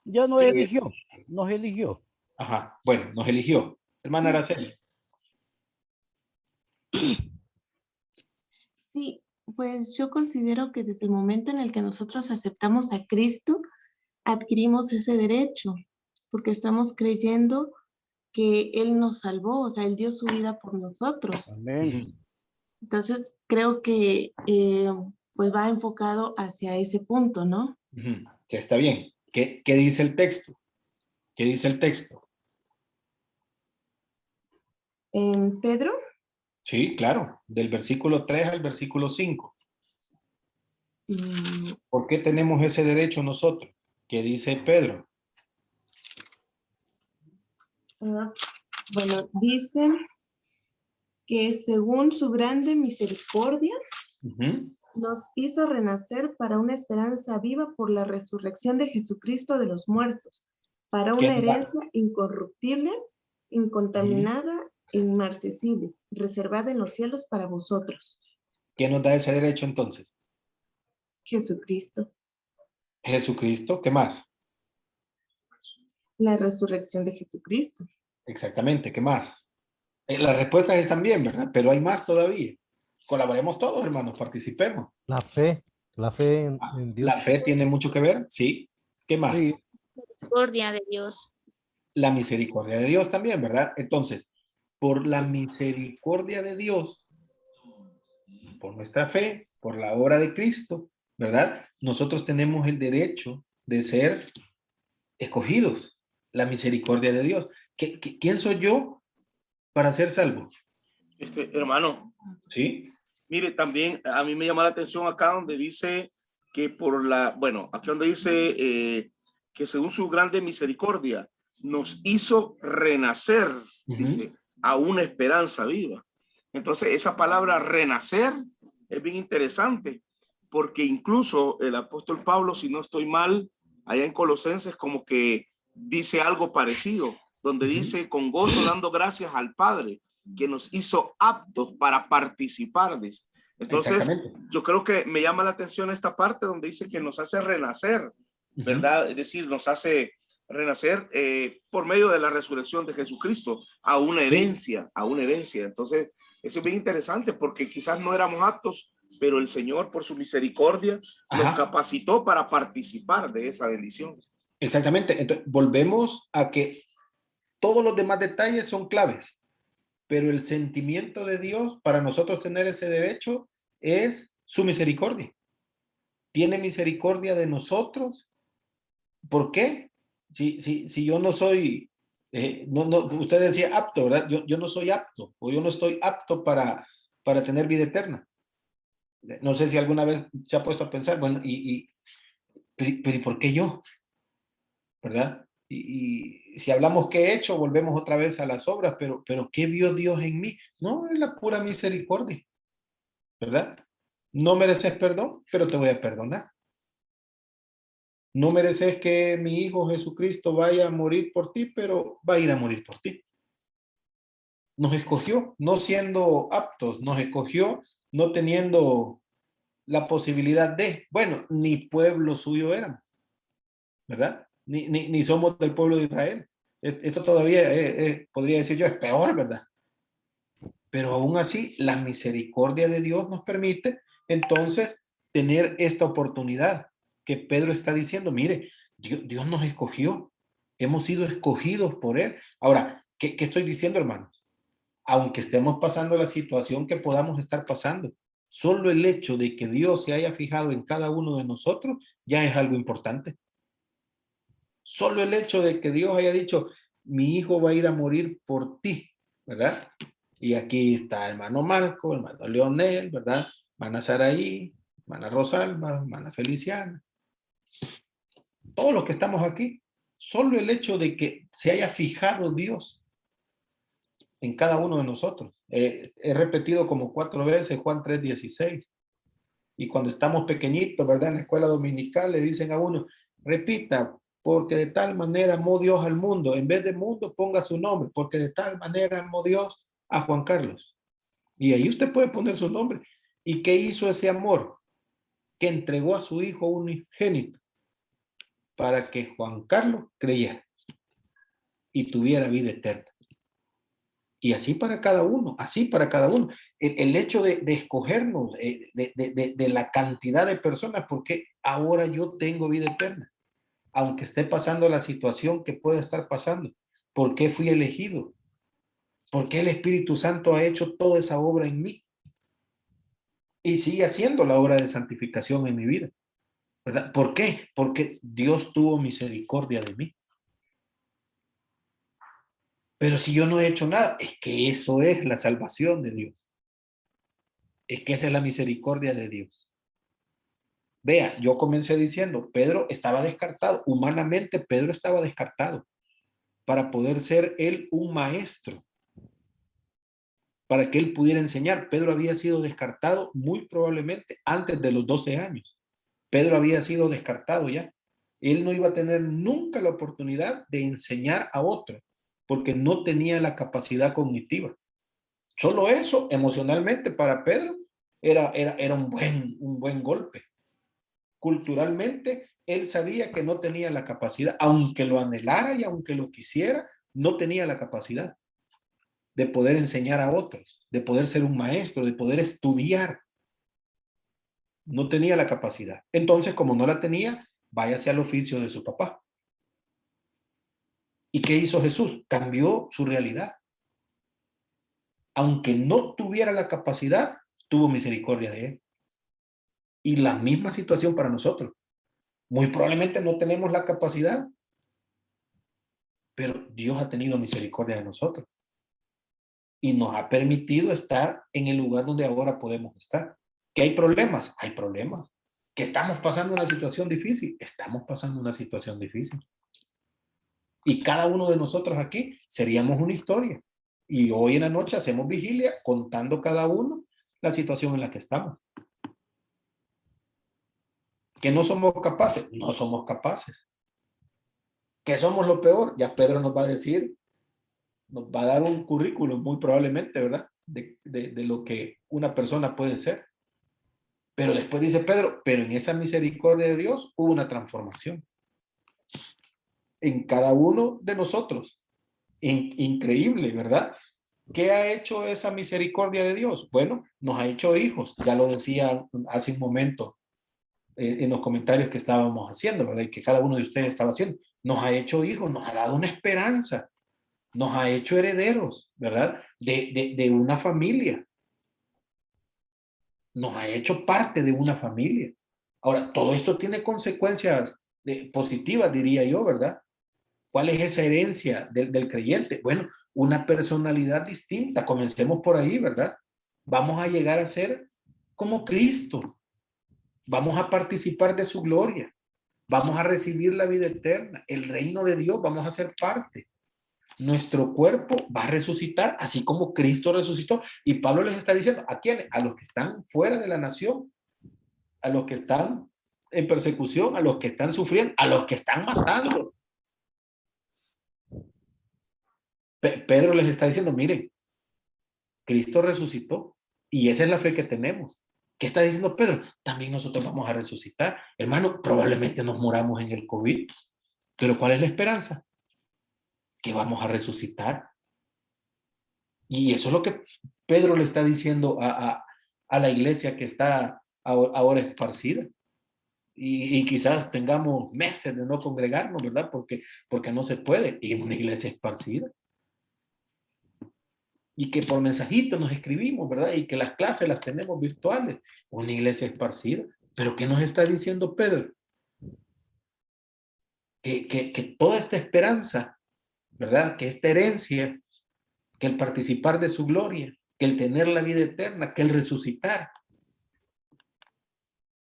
Ya nos eligió, nos eligió. Ajá, bueno, nos eligió. Hermana Araceli. Sí, pues yo considero que desde el momento en el que nosotros aceptamos a Cristo, adquirimos ese derecho, porque estamos creyendo que Él nos salvó, o sea, Él dio su vida por nosotros. Amén. Entonces, creo que pues va enfocado hacia ese punto, ¿no? Ya está bien. ¿Qué dice el texto? ¿Qué dice el texto? ¿En Pedro? Sí, claro, del versículo 3 al versículo 5. ¿Por qué tenemos ese derecho nosotros? ¿Qué dice Pedro? Bueno, dice que según su grande misericordia, nos hizo renacer para una esperanza viva por la resurrección de Jesucristo de los muertos, para una herencia incorruptible, incontaminada e inmarcesible, reservada en los cielos para vosotros. ¿Quién nos da ese derecho entonces? Jesucristo. Jesucristo, ¿qué más? La resurrección de Jesucristo. Exactamente, ¿qué más? Las respuestas están bien, ¿verdad? Pero hay más todavía. Colaboremos todos, hermanos, participemos. La fe en Dios. La fe tiene mucho que ver, sí. ¿Qué más? Sí, Misericordia de Dios. La misericordia de Dios también, ¿verdad? Entonces, por la misericordia de Dios, por nuestra fe, por la obra de Cristo, ¿verdad? Nosotros tenemos el derecho de ser escogidos. La misericordia de Dios. ¿Quién soy yo para ser salvo? Hermano, ¿Sí? mire, también a mí me llama la atención acá donde dice que aquí donde dice que según su grande misericordia nos hizo renacer, dice, a una esperanza viva. Entonces, esa palabra renacer es bien interesante, porque incluso el apóstol Pablo, si no estoy mal, allá en Colosenses como que dice algo parecido, donde dice con gozo dando gracias al Padre, que nos hizo aptos para participar de eso. Entonces, yo creo que me llama la atención esta parte donde dice que nos hace renacer, ¿verdad? Es decir, nos hace renacer por medio de la resurrección de Jesucristo a una herencia, a una herencia. Entonces, eso es bien interesante porque quizás no éramos aptos, pero el Señor por su misericordia nos capacitó para participar de esa bendición. Exactamente. Entonces, volvemos a que todos los demás detalles son claves, pero el sentimiento de Dios para nosotros tener ese derecho es su misericordia. Tiene misericordia de nosotros. ¿Por qué? Si yo no soy, usted decía apto, ¿verdad? Yo no soy apto, o yo no estoy apto para tener vida eterna. No sé si alguna vez se ha puesto a pensar, bueno, pero ¿y por qué yo? ¿Verdad? Y si hablamos qué he hecho, volvemos otra vez a las obras, pero ¿qué vio Dios en mí? No, es la pura misericordia, ¿verdad? No mereces perdón, pero te voy a perdonar. No mereces que mi Hijo Jesucristo vaya a morir por ti, pero va a ir a morir por ti. Nos escogió, no siendo aptos, nos escogió no teniendo la posibilidad de, bueno, ni pueblo suyo éramos, ¿verdad? Ni somos del pueblo de Israel. Esto todavía podría decir yo, es peor, ¿verdad? Pero aún así, la misericordia de Dios nos permite entonces tener esta oportunidad que Pedro está diciendo, mire, Dios nos escogió, hemos sido escogidos por Él. Ahora, ¿qué estoy diciendo, hermanos? Aunque estemos pasando la situación que podamos estar pasando, solo el hecho de que Dios se haya fijado en cada uno de nosotros ya es algo importante. Solo el hecho de que Dios haya dicho, mi hijo va a ir a morir por ti, ¿verdad? Y aquí está hermano Marco, hermano Leonel, ¿verdad? Hermana Saraí, hermana Rosalba, hermana Feliciana. Todos los que estamos aquí, solo el hecho de que se haya fijado Dios en cada uno de nosotros. He repetido como 4 veces Juan 3:16. Y cuando estamos pequeñitos, ¿verdad? En la escuela dominical le dicen a uno, repita, porque de tal manera amó Dios al mundo. En vez de mundo, ponga su nombre, porque de tal manera amó Dios a Juan Carlos. Y ahí usted puede poner su nombre. ¿Y qué hizo ese amor? Que entregó a su hijo unigénito para que Juan Carlos creyera y tuviera vida eterna. Y así para cada uno, así para cada uno. El hecho de escogernos, de la cantidad de personas, porque ahora yo tengo vida eterna, aunque esté pasando la situación que pueda estar pasando. ¿Por qué fui elegido? ¿Por qué el Espíritu Santo ha hecho toda esa obra en mí? Y sigue haciendo la obra de santificación en mi vida, ¿verdad? ¿Por qué? Porque Dios tuvo misericordia de mí. Pero si yo no he hecho nada, es que eso es la salvación de Dios. Es que esa es la misericordia de Dios. Vea, yo comencé diciendo, Pedro estaba descartado. Humanamente, Pedro estaba descartado para poder ser él un maestro, para que él pudiera enseñar. Pedro había sido descartado muy probablemente antes de los 12 años. Pedro había sido descartado ya. Él no iba a tener nunca la oportunidad de enseñar a otro, porque no tenía la capacidad cognitiva. Solo eso, emocionalmente, para Pedro, era un buen golpe. Culturalmente, él sabía que no tenía la capacidad, aunque lo anhelara y aunque lo quisiera, no tenía la capacidad de poder enseñar a otros, de poder ser un maestro, de poder estudiar. No tenía la capacidad. Entonces, como no la tenía, váyase al oficio de su papá. ¿Y qué hizo Jesús? Cambió su realidad. Aunque no tuviera la capacidad, tuvo misericordia de él. Y la misma situación para nosotros. Muy probablemente no tenemos la capacidad, pero Dios ha tenido misericordia de nosotros. Y nos ha permitido estar en el lugar donde ahora podemos estar. ¿Que hay problemas? Hay problemas. ¿Que estamos pasando una situación difícil? Estamos pasando una situación difícil. Y cada uno de nosotros aquí seríamos una historia. Y hoy en la noche hacemos vigilia contando cada uno la situación en la que estamos. ¿Que no somos capaces? No somos capaces. ¿Que somos lo peor? Ya Pedro nos va a decir, nos va a dar un currículum muy probablemente, ¿verdad? De lo que una persona puede ser. Pero después dice Pedro, pero en esa misericordia de Dios hubo una transformación. En cada uno de nosotros. Increíble, ¿verdad? ¿Qué ha hecho esa misericordia de Dios? Bueno, nos ha hecho hijos. Ya lo decía hace un momento en los comentarios que estábamos haciendo, ¿verdad? Y que cada uno de ustedes estaba haciendo. Nos ha hecho hijos, nos ha dado una esperanza, nos ha hecho herederos, ¿verdad? De una familia. Nos ha hecho parte de una familia. Ahora, todo esto tiene consecuencias positivas, diría yo, ¿verdad? ¿Cuál es esa herencia del creyente? Bueno, una personalidad distinta. Comencemos por ahí, ¿verdad? Vamos a llegar a ser como Cristo. Vamos a participar de su gloria. Vamos a recibir la vida eterna. El reino de Dios, vamos a ser parte. Nuestro cuerpo va a resucitar, así como Cristo resucitó. Y Pablo les está diciendo, ¿a quiénes? A los que están fuera de la nación, a los que están en persecución, a los que están sufriendo, a los que están matando. Pedro les está diciendo, miren, Cristo resucitó y esa es la fe que tenemos. ¿Qué está diciendo Pedro? También nosotros vamos a resucitar. Hermano, probablemente nos moramos en el COVID, pero ¿cuál es la esperanza? Que vamos a resucitar. Y eso es lo que Pedro le está diciendo a la iglesia que está ahora esparcida. Y quizás tengamos meses de no congregarnos, ¿verdad? Porque no se puede. Y en una iglesia esparcida. Y que por mensajito nos escribimos, ¿verdad? Y que las clases las tenemos virtuales. Una iglesia esparcida. Pero ¿qué nos está diciendo Pedro? Que toda esta esperanza, ¿verdad? Que esta herencia, que el participar de su gloria, que el tener la vida eterna, que el resucitar,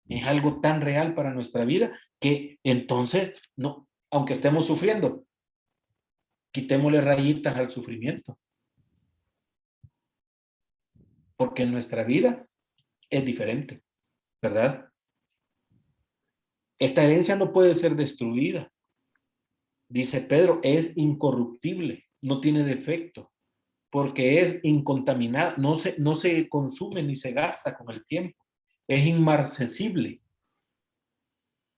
es algo tan real para nuestra vida que entonces, no, aunque estemos sufriendo, quitémosle rayitas al sufrimiento. Porque nuestra vida es diferente, ¿verdad? Esta herencia no puede ser destruida. Dice Pedro, es incorruptible, no tiene defecto, porque es incontaminada, no se consume ni se gasta con el tiempo, es inmarcesible.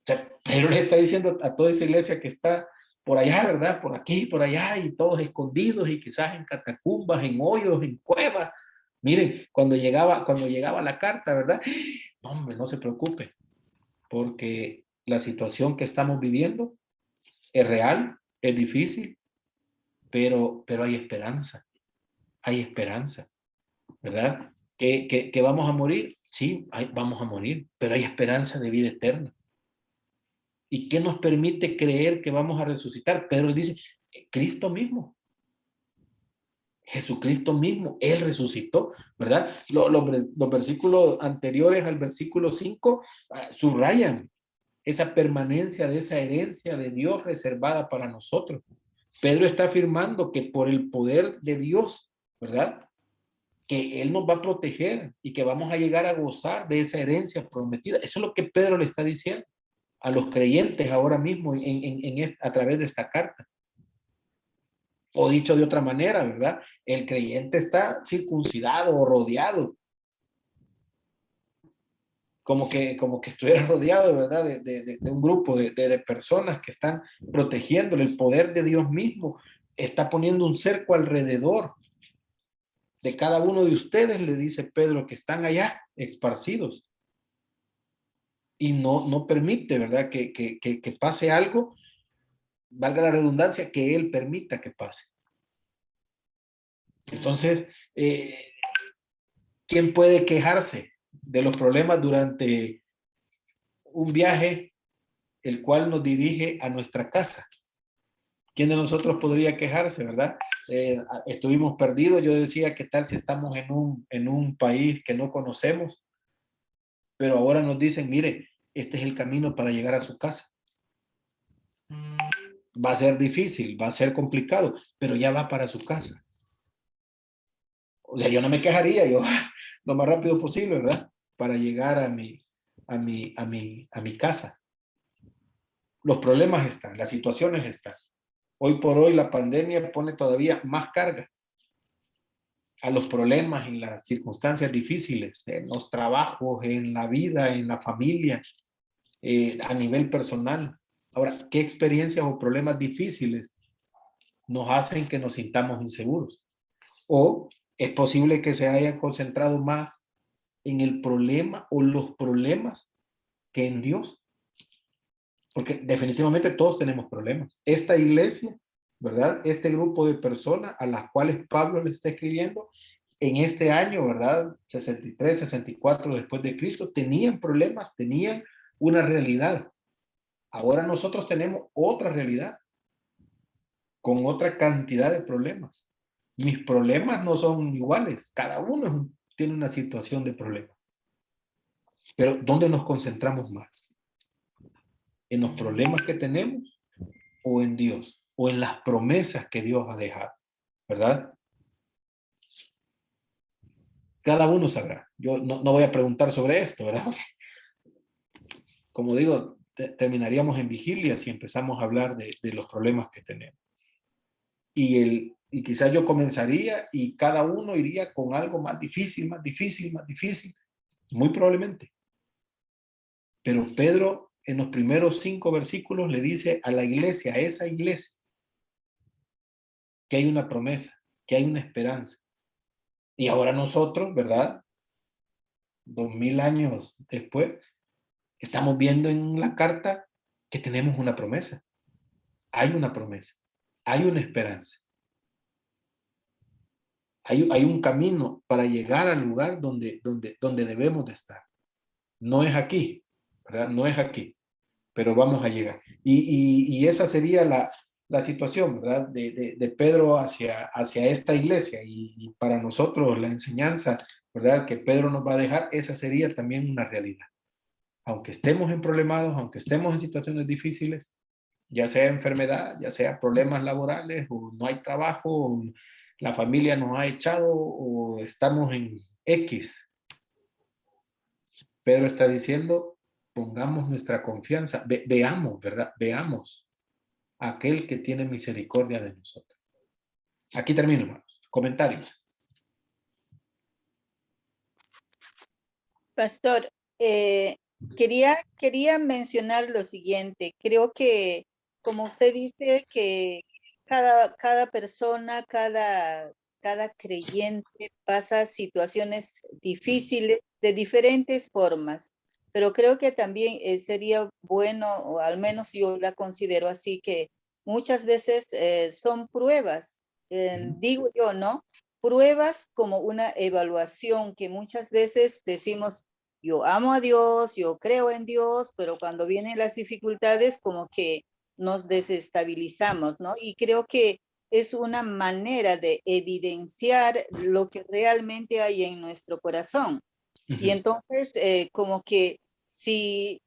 O sea, Pedro le está diciendo a toda esa iglesia que está por allá, ¿verdad? Por aquí, por allá, y todos escondidos, y quizás en catacumbas, en hoyos, en cuevas. Miren, cuando llegaba la carta, ¿verdad? Hombre, no se preocupe, porque la situación que estamos viviendo es real, es difícil, pero hay esperanza, ¿verdad? ¿Que vamos a morir? Sí, vamos a morir, pero hay esperanza de vida eterna. ¿Y qué nos permite creer que vamos a resucitar? Pedro dice, Cristo mismo. Jesucristo mismo, Él resucitó, ¿verdad? Los versículos anteriores al versículo 5 subrayan esa permanencia de esa herencia de Dios reservada para nosotros. Pedro está afirmando que por el poder de Dios, ¿verdad? Que Él nos va a proteger y que vamos a llegar a gozar de esa herencia prometida. Eso es lo que Pedro le está diciendo a los creyentes ahora mismo a través de esta carta. O dicho de otra manera, ¿verdad? El creyente está circuncidado o rodeado como que estuviera rodeado, ¿verdad? De un grupo de personas que están protegiéndole. El poder de Dios mismo está poniendo un cerco alrededor de cada uno de ustedes, le dice Pedro, que están allá esparcidos. Y no permite, ¿verdad? Que pase algo, valga la redundancia, que Él permita que pase. Entonces, ¿quién puede quejarse de los problemas durante un viaje el cual nos dirige a nuestra casa? ¿Quién de nosotros podría quejarse, verdad? Estuvimos perdidos. Yo decía, ¿qué tal si estamos en un país que no conocemos? Pero ahora nos dicen, mire, este es el camino para llegar a su casa. Va a ser difícil, va a ser complicado, pero ya va para su casa. O sea, yo no me quejaría, yo lo más rápido posible, ¿verdad? Para llegar a mi casa. Los problemas están, las situaciones están. Hoy por hoy la pandemia pone todavía más carga a los problemas en las circunstancias difíciles, en los trabajos, en la vida, en la familia, a nivel personal. Ahora, ¿qué experiencias o problemas difíciles nos hacen que nos sintamos inseguros? O es posible que se haya concentrado más en el problema o los problemas que en Dios. Porque definitivamente todos tenemos problemas. Esta iglesia, ¿verdad? Este grupo de personas a las cuales Pablo le está escribiendo en este año, ¿verdad? 63, 64 después de Cristo, tenían problemas, tenían una realidad. Ahora nosotros tenemos otra realidad, con otra cantidad de problemas. Mis problemas no son iguales, cada uno tiene una situación de problema. Pero ¿dónde nos concentramos más? ¿En los problemas que tenemos o en Dios? ¿O en las promesas que Dios ha dejado? ¿Verdad? Cada uno sabrá. Yo no voy a preguntar sobre esto, ¿verdad? Como digo, terminaríamos en vigilia si empezamos a hablar de los problemas que tenemos. Y quizás yo comenzaría y cada uno iría con algo más difícil, más difícil, más difícil, muy probablemente. Pero Pedro en los primeros 5 versículos le dice a la iglesia, a esa iglesia, que hay una promesa, que hay una esperanza. Y ahora nosotros, ¿verdad? 2000 años después, estamos viendo en la carta que tenemos una promesa. Hay una promesa, hay una esperanza. Hay un camino para llegar al lugar donde debemos de estar. No es aquí, ¿verdad? No es aquí, pero vamos a llegar. Y esa sería la situación, ¿verdad? De Pedro hacia esta iglesia. Y para nosotros la enseñanza, ¿verdad? Que Pedro nos va a dejar, esa sería también una realidad. Aunque estemos en problemados, aunque estemos en situaciones difíciles, ya sea enfermedad, ya sea problemas laborales, o no hay trabajo, o la familia nos ha echado, o estamos en X. Pedro está diciendo, pongamos nuestra confianza, veamos, ¿verdad? Veamos a aquel que tiene misericordia de nosotros. Aquí termino, hermanos. Comentarios. Pastor, quería mencionar lo siguiente. Creo que, como usted dice, que cada persona, cada creyente pasa situaciones difíciles de diferentes formas, pero creo que también sería bueno, o al menos yo la considero así, que muchas veces son pruebas, digo yo, ¿no? Pruebas como una evaluación que muchas veces decimos, yo amo a Dios, yo creo en Dios, pero cuando vienen las dificultades como que nos desestabilizamos, ¿no? Y creo que es una manera de evidenciar lo que realmente hay en nuestro corazón. Y entonces, como que si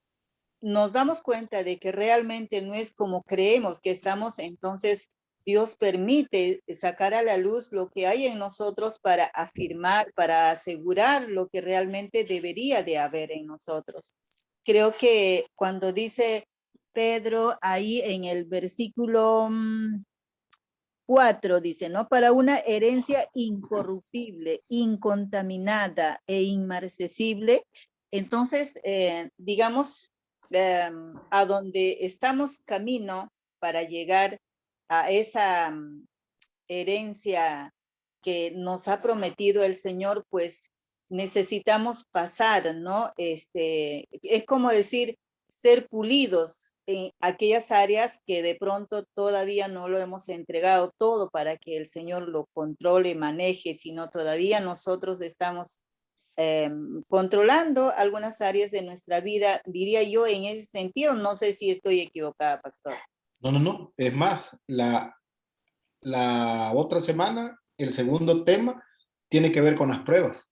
nos damos cuenta de que realmente no es como creemos que estamos, entonces Dios permite sacar a la luz lo que hay en nosotros para afirmar, para asegurar lo que realmente debería de haber en nosotros. Creo que cuando dice Pedro ahí en el versículo 4, dice, ¿no? Para una herencia incorruptible, incontaminada e inmarcesible, Entonces, digamos, a donde estamos camino para llegar a esa herencia que nos ha prometido el Señor, pues necesitamos pasar, ¿no? Es como decir, ser pulidos en aquellas áreas que de pronto todavía no lo hemos entregado todo para que el Señor lo controle, maneje, sino todavía nosotros estamos controlando algunas áreas de nuestra vida, diría yo, en ese sentido. No sé si estoy equivocada, pastor. No. Es más, la otra semana, el segundo tema tiene que ver con las pruebas,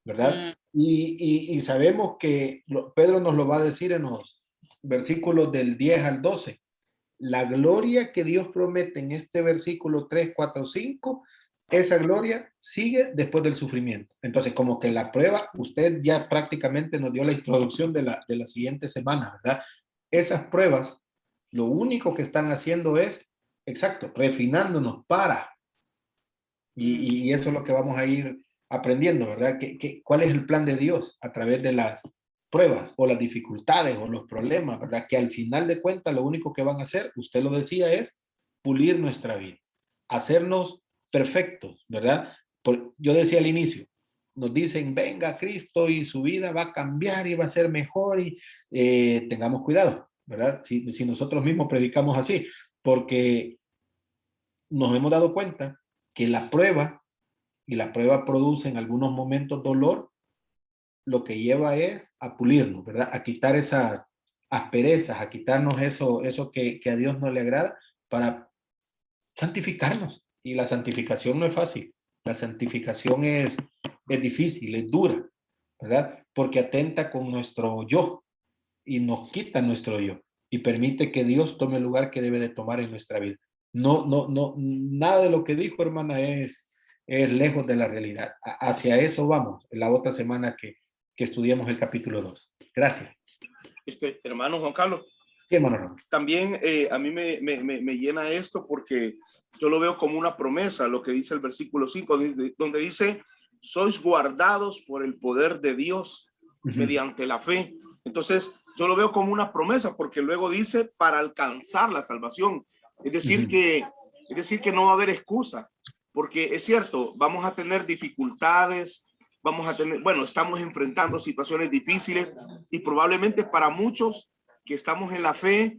¿verdad? Y sabemos que Pedro nos lo va a decir en los versículos del 10 al 12. La gloria que Dios promete en este versículo 3, 4, 5, esa gloria sigue después del sufrimiento. Entonces, como que la prueba, usted ya prácticamente nos dio la introducción de la siguiente semana, ¿verdad? Esas pruebas, lo único que están haciendo es, exacto, refinándonos para. Y eso es lo que vamos a ir aprendiendo, ¿verdad? ¿Cuál es el plan de Dios a través de las pruebas o las dificultades o los problemas, ¿verdad? Que al final de cuentas lo único que van a hacer, usted lo decía, es pulir nuestra vida, hacernos perfectos, ¿verdad? Yo decía al inicio, nos dicen, venga Cristo y su vida va a cambiar y va a ser mejor y tengamos cuidado, ¿verdad? Si nosotros mismos predicamos así, porque nos hemos dado cuenta que la prueba produce en algunos momentos dolor, lo que lleva es a pulirnos, ¿verdad? A quitar esas asperezas, a quitarnos eso que a Dios no le agrada para santificarnos. Y la santificación no es fácil. La santificación es difícil, es dura, ¿verdad? Porque atenta con nuestro yo y nos quita nuestro yo y permite que Dios tome el lugar que debe de tomar en nuestra vida. No, nada de lo que dijo, hermana, es lejos de la realidad. Hacia eso vamos, la otra semana que estudiamos el capítulo 2. Gracias. Hermano Juan Carlos. Sí, hermano. También a mí me llena esto porque yo lo veo como una promesa, lo que dice el versículo 5, donde dice, sois guardados por el poder de Dios mediante la fe. Entonces, yo lo veo como una promesa porque luego dice para alcanzar la salvación. Es decir, que no va a haber excusa, porque es cierto, vamos a tener dificultades, estamos enfrentando situaciones difíciles y probablemente para muchos que estamos en la fe,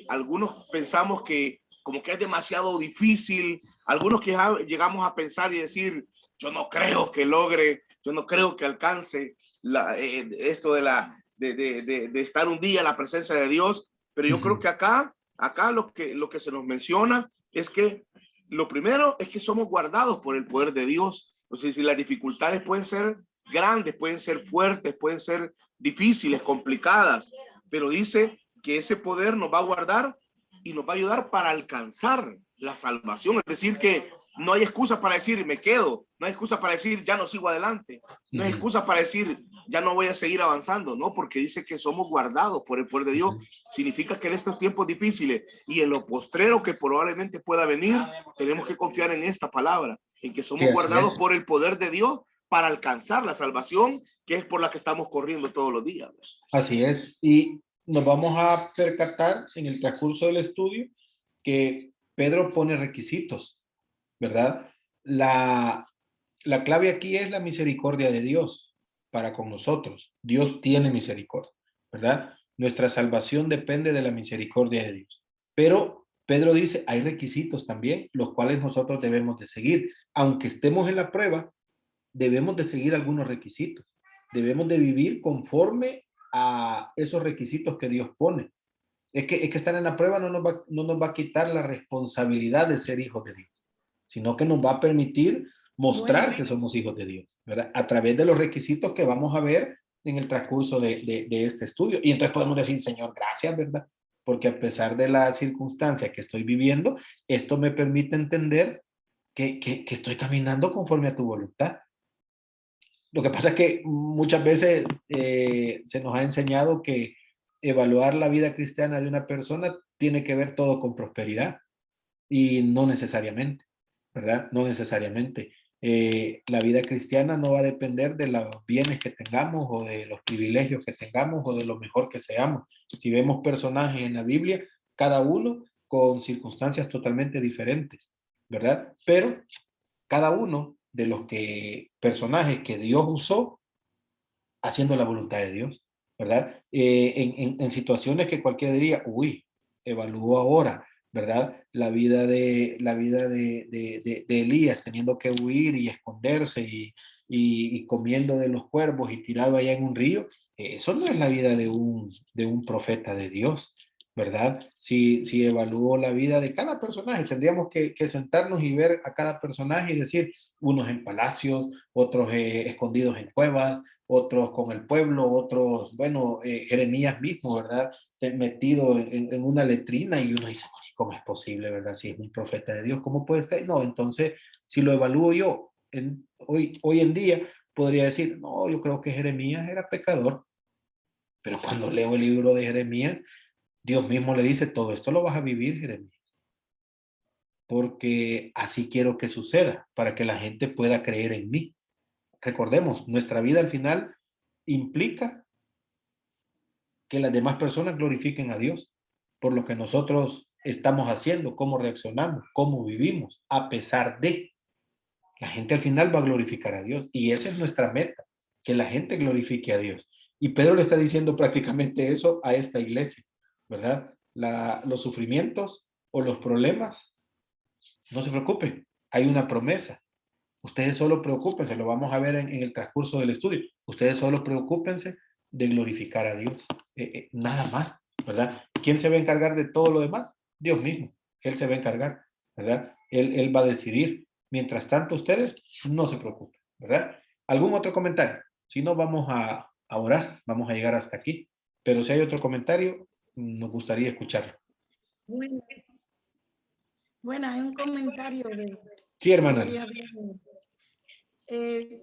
algunos pensamos que como que es demasiado difícil, algunos que llegamos a pensar y decir, yo no creo que logre, yo no creo que alcance esto de estar un día en la presencia de Dios, pero yo creo que acá lo que se nos menciona es que lo primero es que somos guardados por el poder de Dios. O sea, si las dificultades pueden ser grandes, pueden ser fuertes, pueden ser difíciles, complicadas, pero dice que ese poder nos va a guardar y nos va a ayudar para alcanzar la salvación. Es decir, que no hay excusa para decir me quedo, no hay excusa para decir ya no sigo adelante, no hay excusa para decir ya no voy a seguir avanzando, no, porque dice que somos guardados por el poder de Dios. Significa que en estos tiempos difíciles y en lo postrero que probablemente pueda venir, tenemos que confiar en esta palabra, en que somos guardados por el poder de Dios para alcanzar la salvación, que es por la que estamos corriendo todos los días. Así es, y nos vamos a percatar en el transcurso del estudio que Pedro pone requisitos, ¿verdad? La clave aquí es la misericordia de Dios para con nosotros. Dios tiene misericordia, ¿verdad? Nuestra salvación depende de la misericordia de Dios. Pero Pedro dice, hay requisitos también, los cuales nosotros debemos de seguir. Aunque estemos en la prueba, debemos de seguir algunos requisitos. Debemos de vivir conforme a esos requisitos que Dios pone. Es que estar en la prueba no nos va a quitar la responsabilidad de ser hijos de Dios, sino que nos va a permitir mostrar que somos hijos de Dios, ¿verdad? A través de los requisitos que vamos a ver en el transcurso de este estudio. Y entonces podemos decir, Señor, gracias, ¿verdad? Porque a pesar de la circunstancia que estoy viviendo, esto me permite entender que estoy caminando conforme a tu voluntad. Lo que pasa es que muchas veces se nos ha enseñado que evaluar la vida cristiana de una persona tiene que ver todo con prosperidad y no necesariamente, ¿verdad? No necesariamente. La vida cristiana no va a depender de los bienes que tengamos o de los privilegios que tengamos o de lo mejor que seamos. Si vemos personajes en la Biblia, cada uno con circunstancias totalmente diferentes, ¿verdad? Pero cada uno de los personajes que Dios usó haciendo la voluntad de Dios, ¿verdad? En situaciones que cualquiera diría, uy, evalúo ahora, ¿verdad? La vida de Elías teniendo que huir y esconderse y comiendo de los cuervos y tirado allá en un río, eso no es la vida de un profeta de Dios, ¿verdad? Si evalúo la vida de cada personaje, tendríamos que sentarnos y ver a cada personaje y decir, unos en palacios, otros escondidos en cuevas, otros con el pueblo, otros, bueno, Jeremías mismo, ¿verdad? Metido en una letrina y uno dice, ¿cómo es posible, verdad? Si es un profeta de Dios, ¿cómo puede estar? No, entonces, si lo evalúo yo hoy en día, podría decir, no, yo creo que Jeremías era pecador, pero cuando leo el libro de Jeremías, Dios mismo le dice, todo esto lo vas a vivir, Jeremías, porque así quiero que suceda, para que la gente pueda creer en mí. Recordemos, nuestra vida al final implica que las demás personas glorifiquen a Dios por lo que nosotros estamos haciendo, cómo reaccionamos, cómo vivimos, a pesar de. La gente al final va a glorificar a Dios y esa es nuestra meta, que la gente glorifique a Dios. Y Pedro le está diciendo prácticamente eso a esta iglesia, ¿verdad? Los sufrimientos o los problemas, no se preocupen, hay una promesa. Ustedes solo preocúpense, lo vamos a ver en el transcurso del estudio. Ustedes solo preocúpense de glorificar a Dios. Nada más, ¿verdad? ¿Quién se va a encargar de todo lo demás? Dios mismo. Él se va a encargar, ¿verdad? Él va a decidir. Mientras tanto, ustedes no se preocupen, ¿verdad? ¿Algún otro comentario? Si no, vamos a orar, vamos a llegar hasta aquí. Pero si hay otro comentario, nos gustaría escucharlo. Bueno, hay un comentario de... Sí, hermana.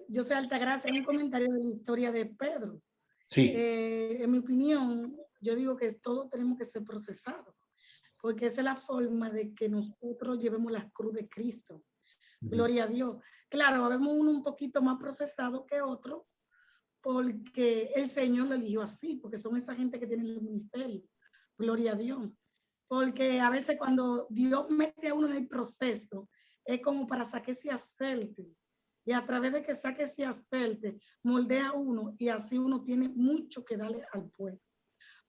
Yo soy Altagracia, hay un comentario de la historia de Pedro. Sí. En mi opinión, yo digo que todos tenemos que ser procesados, porque esa es la forma de que nosotros llevemos la cruz de Cristo. Gloria a Dios. Claro, vemos uno un poquito más procesado que otro, porque el Señor lo eligió así, porque son esa gente que tiene el ministerio. Gloria a Dios. Porque a veces cuando Dios mete a uno en el proceso, es como para saque ese aceite. Y a través de que saque ese aceite, moldea a uno y así uno tiene mucho que darle al pueblo.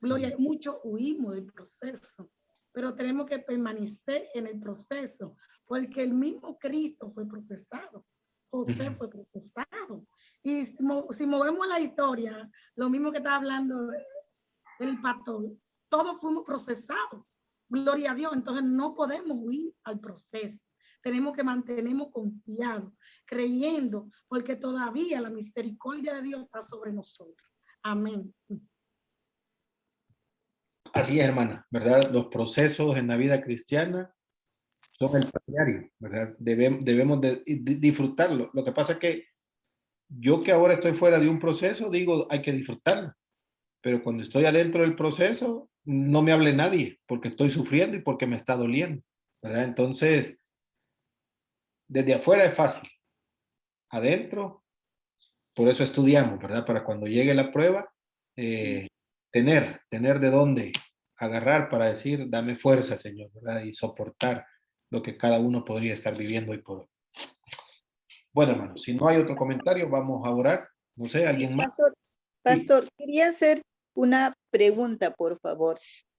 Gloria, mucho huimos del proceso, pero tenemos que permanecer en el proceso, porque el mismo Cristo fue procesado. José fue procesado. Y si movemos la historia, lo mismo que estaba hablando el pastor, todos fuimos procesados. Gloria a Dios. Entonces no podemos huir al proceso. Tenemos que mantenernos confiados, creyendo, porque todavía la misericordia de Dios está sobre nosotros. Amén. Así es, hermana, ¿verdad? Los procesos en la vida cristiana son el diario, ¿verdad? Debemos de disfrutarlo. Lo que pasa es que yo que ahora estoy fuera de un proceso, digo, hay que disfrutarlo. Pero cuando estoy adentro del proceso, no me hable nadie, porque estoy sufriendo y porque me está doliendo, ¿verdad? Entonces, desde afuera es fácil. Adentro, por eso estudiamos, ¿verdad? Para cuando llegue la prueba, tener de dónde agarrar para decir, dame fuerza, Señor, ¿verdad? Y soportar lo que cada uno podría estar viviendo hoy por hoy. Bueno, hermano, si no hay otro comentario, vamos a orar. No sé, ¿alguien más? Pastor, quería hacer una pregunta, por favor.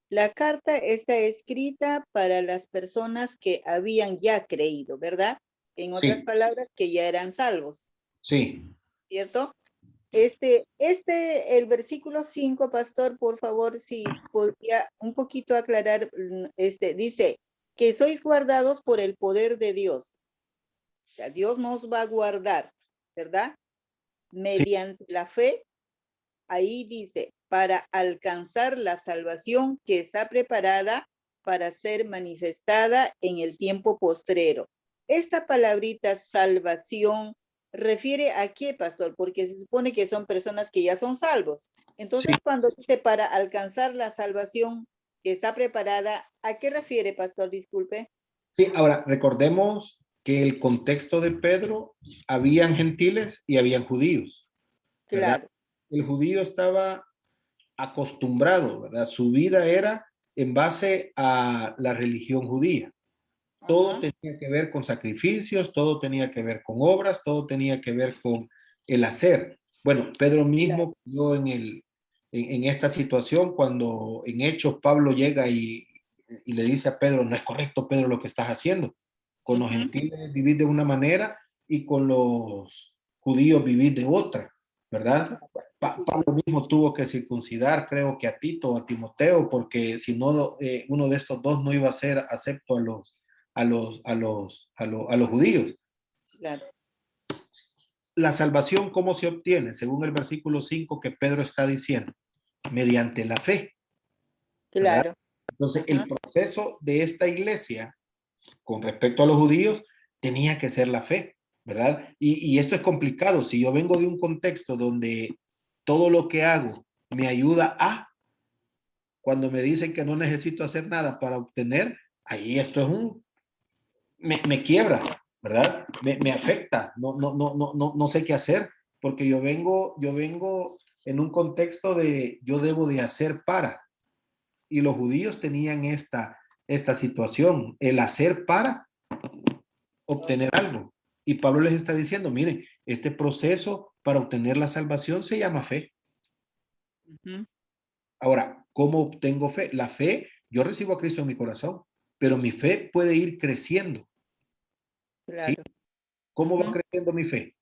La carta está escrita para las personas que habían ya creído, ¿verdad? En otras palabras, que ya eran salvos. Sí. ¿Cierto? El versículo 5, pastor, por favor, si podría un poquito aclarar, dice que sois guardados por el poder de Dios. O sea, Dios nos va a guardar, ¿verdad? Mediante la fe, ahí dice, para alcanzar la salvación que está preparada para ser manifestada en el tiempo postrero. Esta palabrita salvación refiere a qué, pastor, porque se supone que son personas que ya son salvos. Entonces, cuando dice para alcanzar la salvación que está preparada, ¿a qué refiere, pastor? Disculpe. Sí, ahora recordemos que el contexto de Pedro, habían gentiles y habían judíos, ¿verdad? Claro. El judío estaba acostumbrado, ¿verdad? Su vida era en base a la religión judía. Todo tenía que ver con sacrificios, todo tenía que ver con obras, todo tenía que ver con el hacer. Bueno, Pedro mismo quedó en esta situación cuando en Hechos Pablo llega y le dice a Pedro, no es correcto, Pedro, lo que estás haciendo. Con los gentiles vivir de una manera y con los judíos vivir de otra, ¿verdad? Pablo mismo tuvo que circuncidar, creo que a Tito o a Timoteo, porque si no, uno de estos dos no iba a ser acepto a los judíos. Claro. La salvación, ¿cómo se obtiene? Según el versículo 5 que Pedro está diciendo, mediante la fe. ¿Verdad? Claro. Entonces, el proceso de esta iglesia con respecto a los judíos tenía que ser la fe, ¿verdad? Y esto es complicado. Si yo vengo de un contexto donde todo lo que hago me ayuda a, cuando me dicen que no necesito hacer nada para obtener, ahí esto es me quiebra, ¿verdad? Me afecta, no sé qué hacer, porque yo vengo en un contexto de yo debo de hacer para, y los judíos tenían esta situación, el hacer para obtener algo. Y Pablo les está diciendo, miren, este proceso para obtener la salvación se llama fe. Ahora, ¿cómo obtengo fe? La fe, yo recibo a Cristo en mi corazón, pero mi fe puede ir creciendo. Claro. ¿Sí? ¿Cómo va creciendo mi fe?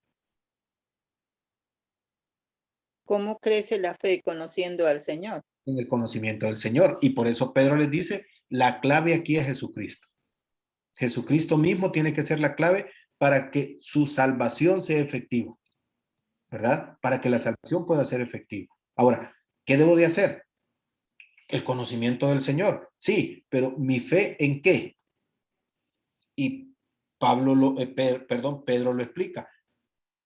¿Cómo crece la fe conociendo al Señor? En el conocimiento del Señor. Y por eso Pedro les dice, la clave aquí es Jesucristo. Jesucristo mismo tiene que ser la clave para que su salvación sea efectiva, ¿verdad? Para que la salvación pueda ser efectiva. Ahora, ¿qué debo de hacer? El conocimiento del Señor. Sí, pero ¿mi fe en qué? Y Pedro lo explica.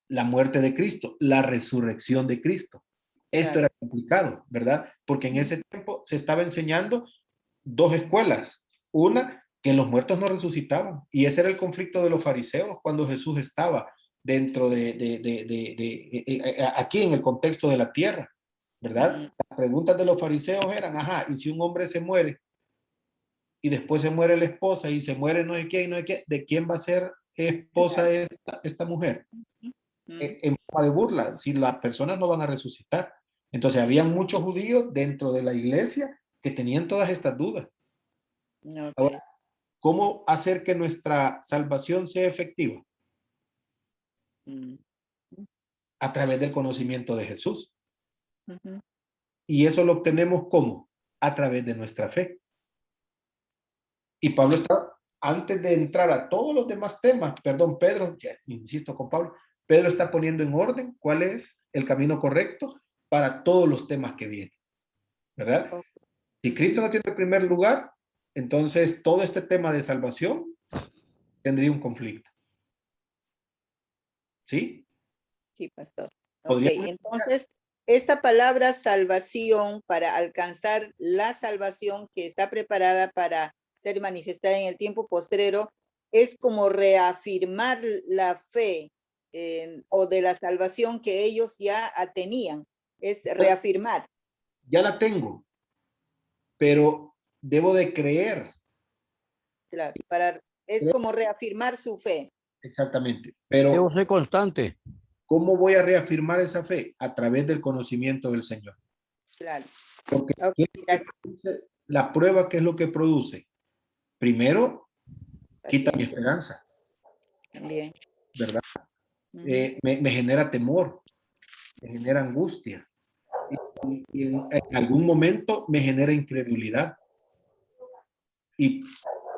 La muerte de Cristo, la resurrección de Cristo. Esto era complicado, ¿verdad? Porque en ese tiempo se estaba enseñando dos escuelas. Una, que los muertos no resucitaban. Y ese era el conflicto de los fariseos cuando Jesús estaba dentro aquí en el contexto de la tierra, ¿verdad? Las preguntas de los fariseos eran, ajá, ¿y si un hombre se muere y después se muere la esposa y se muere no sé qué y no sé qué, ¿de quién va a ser esposa esta mujer? En forma de burla, si las personas no van a resucitar. Entonces, había muchos judíos dentro de la iglesia que tenían todas estas dudas. Okay. Ahora, ¿cómo hacer que nuestra salvación sea efectiva? A través del conocimiento de Jesús. Y eso lo obtenemos ¿cómo? A través de nuestra fe. Y Pablo está, antes de entrar a todos los demás temas, perdón, Pedro, ya insisto con Pablo, Pedro está poniendo en orden cuál es el camino correcto para todos los temas que vienen, ¿verdad? Si Cristo no tiene el primer lugar, entonces todo este tema de salvación tendría un conflicto. ¿Sí? Sí, pastor. Ok, entonces, esta palabra salvación, para alcanzar la salvación que está preparada para ser manifestada en el tiempo postrero, es como reafirmar la fe o de la salvación que ellos ya tenían. Es reafirmar. Ya la tengo, pero debo de creer. Claro, es como reafirmar su fe. Exactamente, pero debo ser constante. ¿Cómo voy a reafirmar esa fe? A través del conocimiento del Señor. Claro. Porque la prueba, ¿qué es lo que produce? Primero, quita mi esperanza. También. ¿Verdad? Me genera temor, me genera angustia. Y en algún momento me genera incredulidad. Y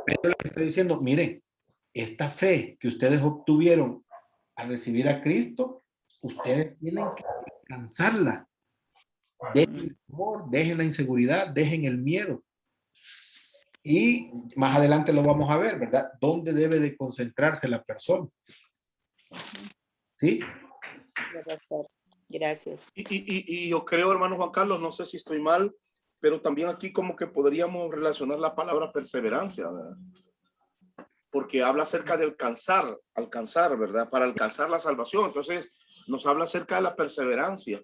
Pedro le está diciendo, miren, esta fe que ustedes obtuvieron al recibir a Cristo, ustedes tienen que alcanzarla. Dejen el temor, dejen la inseguridad, dejen el miedo. Y más adelante lo vamos a ver, ¿verdad? ¿Dónde debe de concentrarse la persona? ¿Sí? Gracias. Y yo creo, hermano Juan Carlos, no sé si estoy mal, pero también aquí como que podríamos relacionar la palabra perseverancia, ¿verdad? porque habla acerca de alcanzar, ¿verdad? Para alcanzar la salvación. Entonces, nos habla acerca de la perseverancia,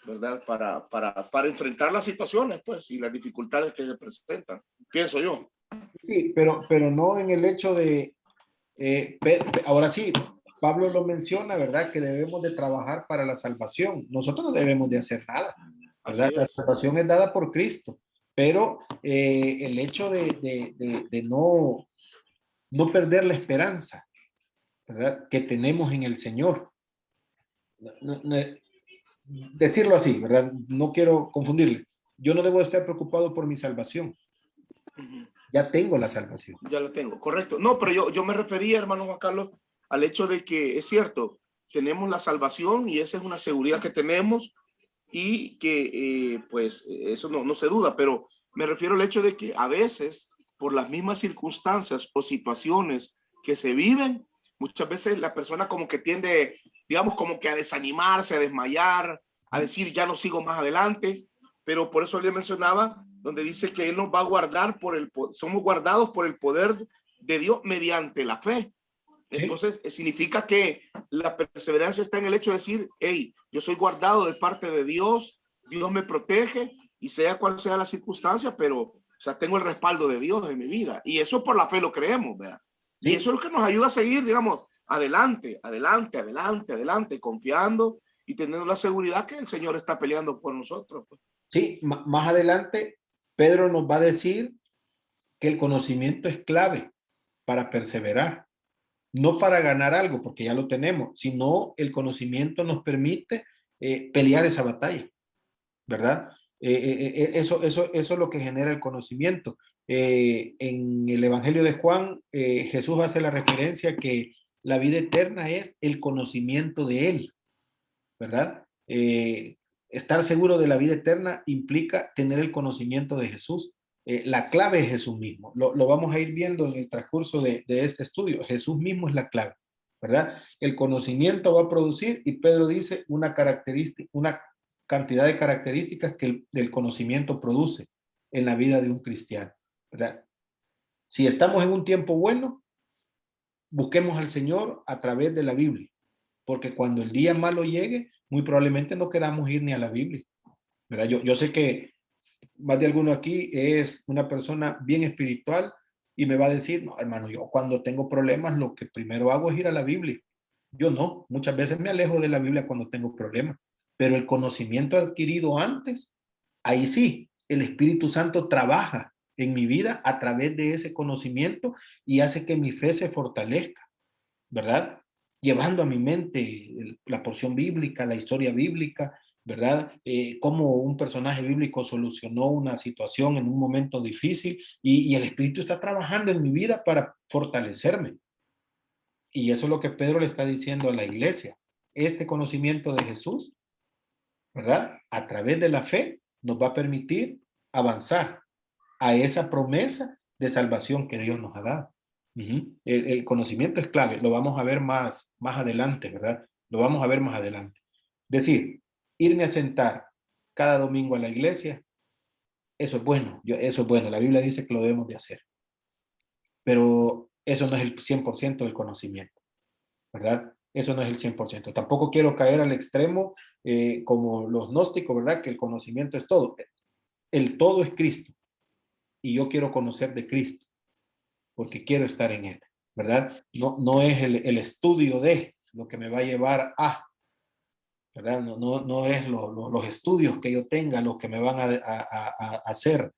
¿verdad? Para enfrentar las situaciones, pues, y las dificultades que se presentan, pienso yo. Sí, pero no en el hecho de, ahora sí, Pablo lo menciona, ¿verdad? Que debemos de trabajar para la salvación. Nosotros no debemos de hacer nada, ¿verdad? La salvación es dada por Cristo, pero el hecho de no perder la esperanza, ¿verdad? Que tenemos en el Señor. Decirlo así, ¿verdad? No quiero confundirle. Yo no debo estar preocupado por mi salvación. Ya tengo la salvación. Ya la tengo, correcto. No, pero yo me refería, hermano Juan Carlos, al hecho de que es cierto, tenemos la salvación y esa es una seguridad que tenemos y que pues eso no se duda, pero me refiero al hecho de que a veces por las mismas circunstancias o situaciones que se viven, muchas veces la persona como que tiende, digamos, como que a desanimarse, a desmayar, a decir ya no sigo más adelante, pero por eso le mencionaba donde dice que él nos va a guardar somos guardados por el poder de Dios mediante la fe. Entonces, significa que la perseverancia está en el hecho de decir, hey, yo soy guardado de parte de Dios, Dios me protege y sea cual sea la circunstancia, pero, o sea, tengo el respaldo de Dios en mi vida. Y eso por la fe lo creemos, ¿verdad? Sí. Y eso es lo que nos ayuda a seguir, digamos, adelante, confiando y teniendo la seguridad que el Señor está peleando por nosotros. Pues. Sí, más adelante, Pedro nos va a decir que el conocimiento es clave para perseverar. No para ganar algo, porque ya lo tenemos, sino el conocimiento nos permite pelear esa batalla, ¿verdad? Eso es lo que genera el conocimiento. En el Evangelio de Juan, Jesús hace la referencia que la vida eterna es el conocimiento de Él, ¿verdad? Estar seguro de la vida eterna implica tener el conocimiento de Jesús. La clave es Jesús mismo. Lo vamos a ir viendo en el transcurso de este estudio. Jesús mismo es la clave, ¿verdad? El conocimiento va a producir, y Pedro dice, una cantidad de características que el conocimiento produce en la vida de un cristiano, ¿verdad? Si estamos en un tiempo bueno, busquemos al Señor a través de la Biblia, porque cuando el día malo llegue, muy probablemente no queramos ir ni a la Biblia, ¿verdad? Yo sé que más de alguno aquí es una persona bien espiritual y me va a decir, no, hermano, yo cuando tengo problemas lo que primero hago es ir a la Biblia. Yo no, muchas veces me alejo de la Biblia cuando tengo problemas, pero el conocimiento adquirido antes, ahí sí, el Espíritu Santo trabaja en mi vida a través de ese conocimiento y hace que mi fe se fortalezca, ¿verdad? Llevando a mi mente la porción bíblica, la historia bíblica, ¿verdad? Cómo un personaje bíblico solucionó una situación en un momento difícil y el Espíritu está trabajando en mi vida para fortalecerme. Y eso es lo que Pedro le está diciendo a la iglesia. Este conocimiento de Jesús, ¿verdad? A través de la fe nos va a permitir avanzar a esa promesa de salvación que Dios nos ha dado. El conocimiento es clave, lo vamos a ver más adelante, ¿verdad? Lo vamos a ver más adelante. Decir, irme a sentar cada domingo a la iglesia, eso es bueno, eso es bueno, la Biblia dice que lo debemos de hacer, pero eso no es el 100% del conocimiento, ¿verdad? Eso no es el 100%. Tampoco quiero caer al extremo como los gnósticos, ¿verdad? Que el conocimiento es todo. El todo es Cristo y yo quiero conocer de Cristo porque quiero estar en Él, ¿verdad? No es el estudio de lo que me va a llevar a, ¿verdad? No es los estudios que yo tenga los que me van a hacer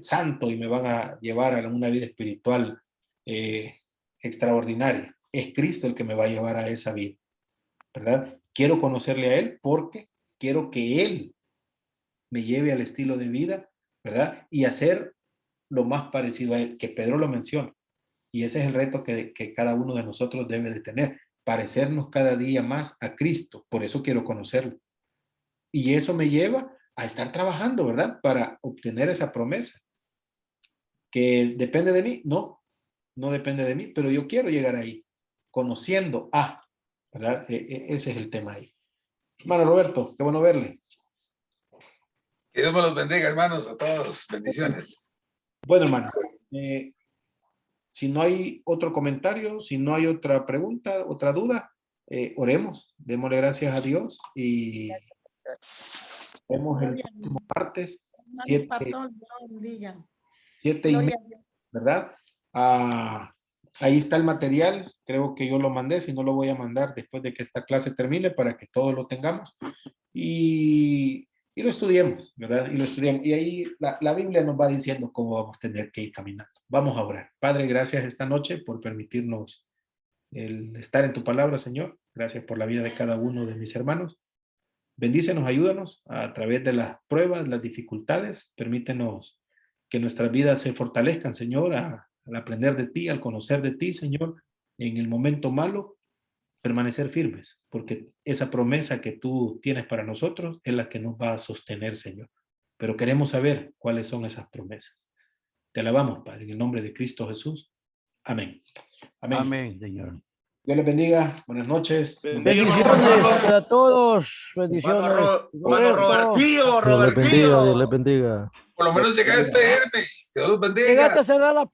santo y me van a llevar a una vida espiritual extraordinaria. Es Cristo el que me va a llevar a esa vida, ¿verdad? Quiero conocerle a Él porque quiero que Él me lleve al estilo de vida, ¿verdad? Y hacer lo más parecido a Él, que Pedro lo menciona. Y ese es el reto que cada uno de nosotros debe de tener, parecernos cada día más a Cristo. Por eso quiero conocerlo. Y eso me lleva a estar trabajando, ¿verdad? Para obtener esa promesa. ¿Que depende de mí? No depende de mí, pero yo quiero llegar ahí, conociendo a, ¿verdad? Ese es el tema ahí. Hermano Roberto, qué bueno verle. Que Dios me los bendiga, hermanos, a todos. Bendiciones. Bueno, hermano, si no hay otro comentario, si no hay otra pregunta, otra duda, oremos, démosle gracias a Dios y vemos el próximo martes, 7 y media, ¿verdad? Ahí está el material, creo que yo lo mandé, si no lo voy a mandar después de que esta clase termine para que todos lo tengamos y lo estudiemos, ¿verdad? Y lo estudiemos. Y ahí la Biblia nos va diciendo cómo vamos a tener que ir caminando. Vamos a orar. Padre, gracias esta noche por permitirnos el estar en tu palabra, Señor. Gracias por la vida de cada uno de mis hermanos. Bendícenos, ayúdanos a través de las pruebas, las dificultades. Permítenos que nuestras vidas se fortalezcan, Señor, al aprender de ti, al conocer de ti, Señor, en el momento malo, permanecer firmes, porque esa promesa que tú tienes para nosotros es la que nos va a sostener, Señor. Pero queremos saber cuáles son esas promesas. Te alabamos, Padre, en el nombre de Cristo Jesús. Amén. Amén. Amén, Señor. Dios les bendiga. Buenas noches. Bendiciones a todos. Bendiciones. Robertillo, Dios les bendiga, Dios les bendiga. Por lo menos llegaste, Hermes. Dios los bendiga. Llegaste a cerrar la puerta.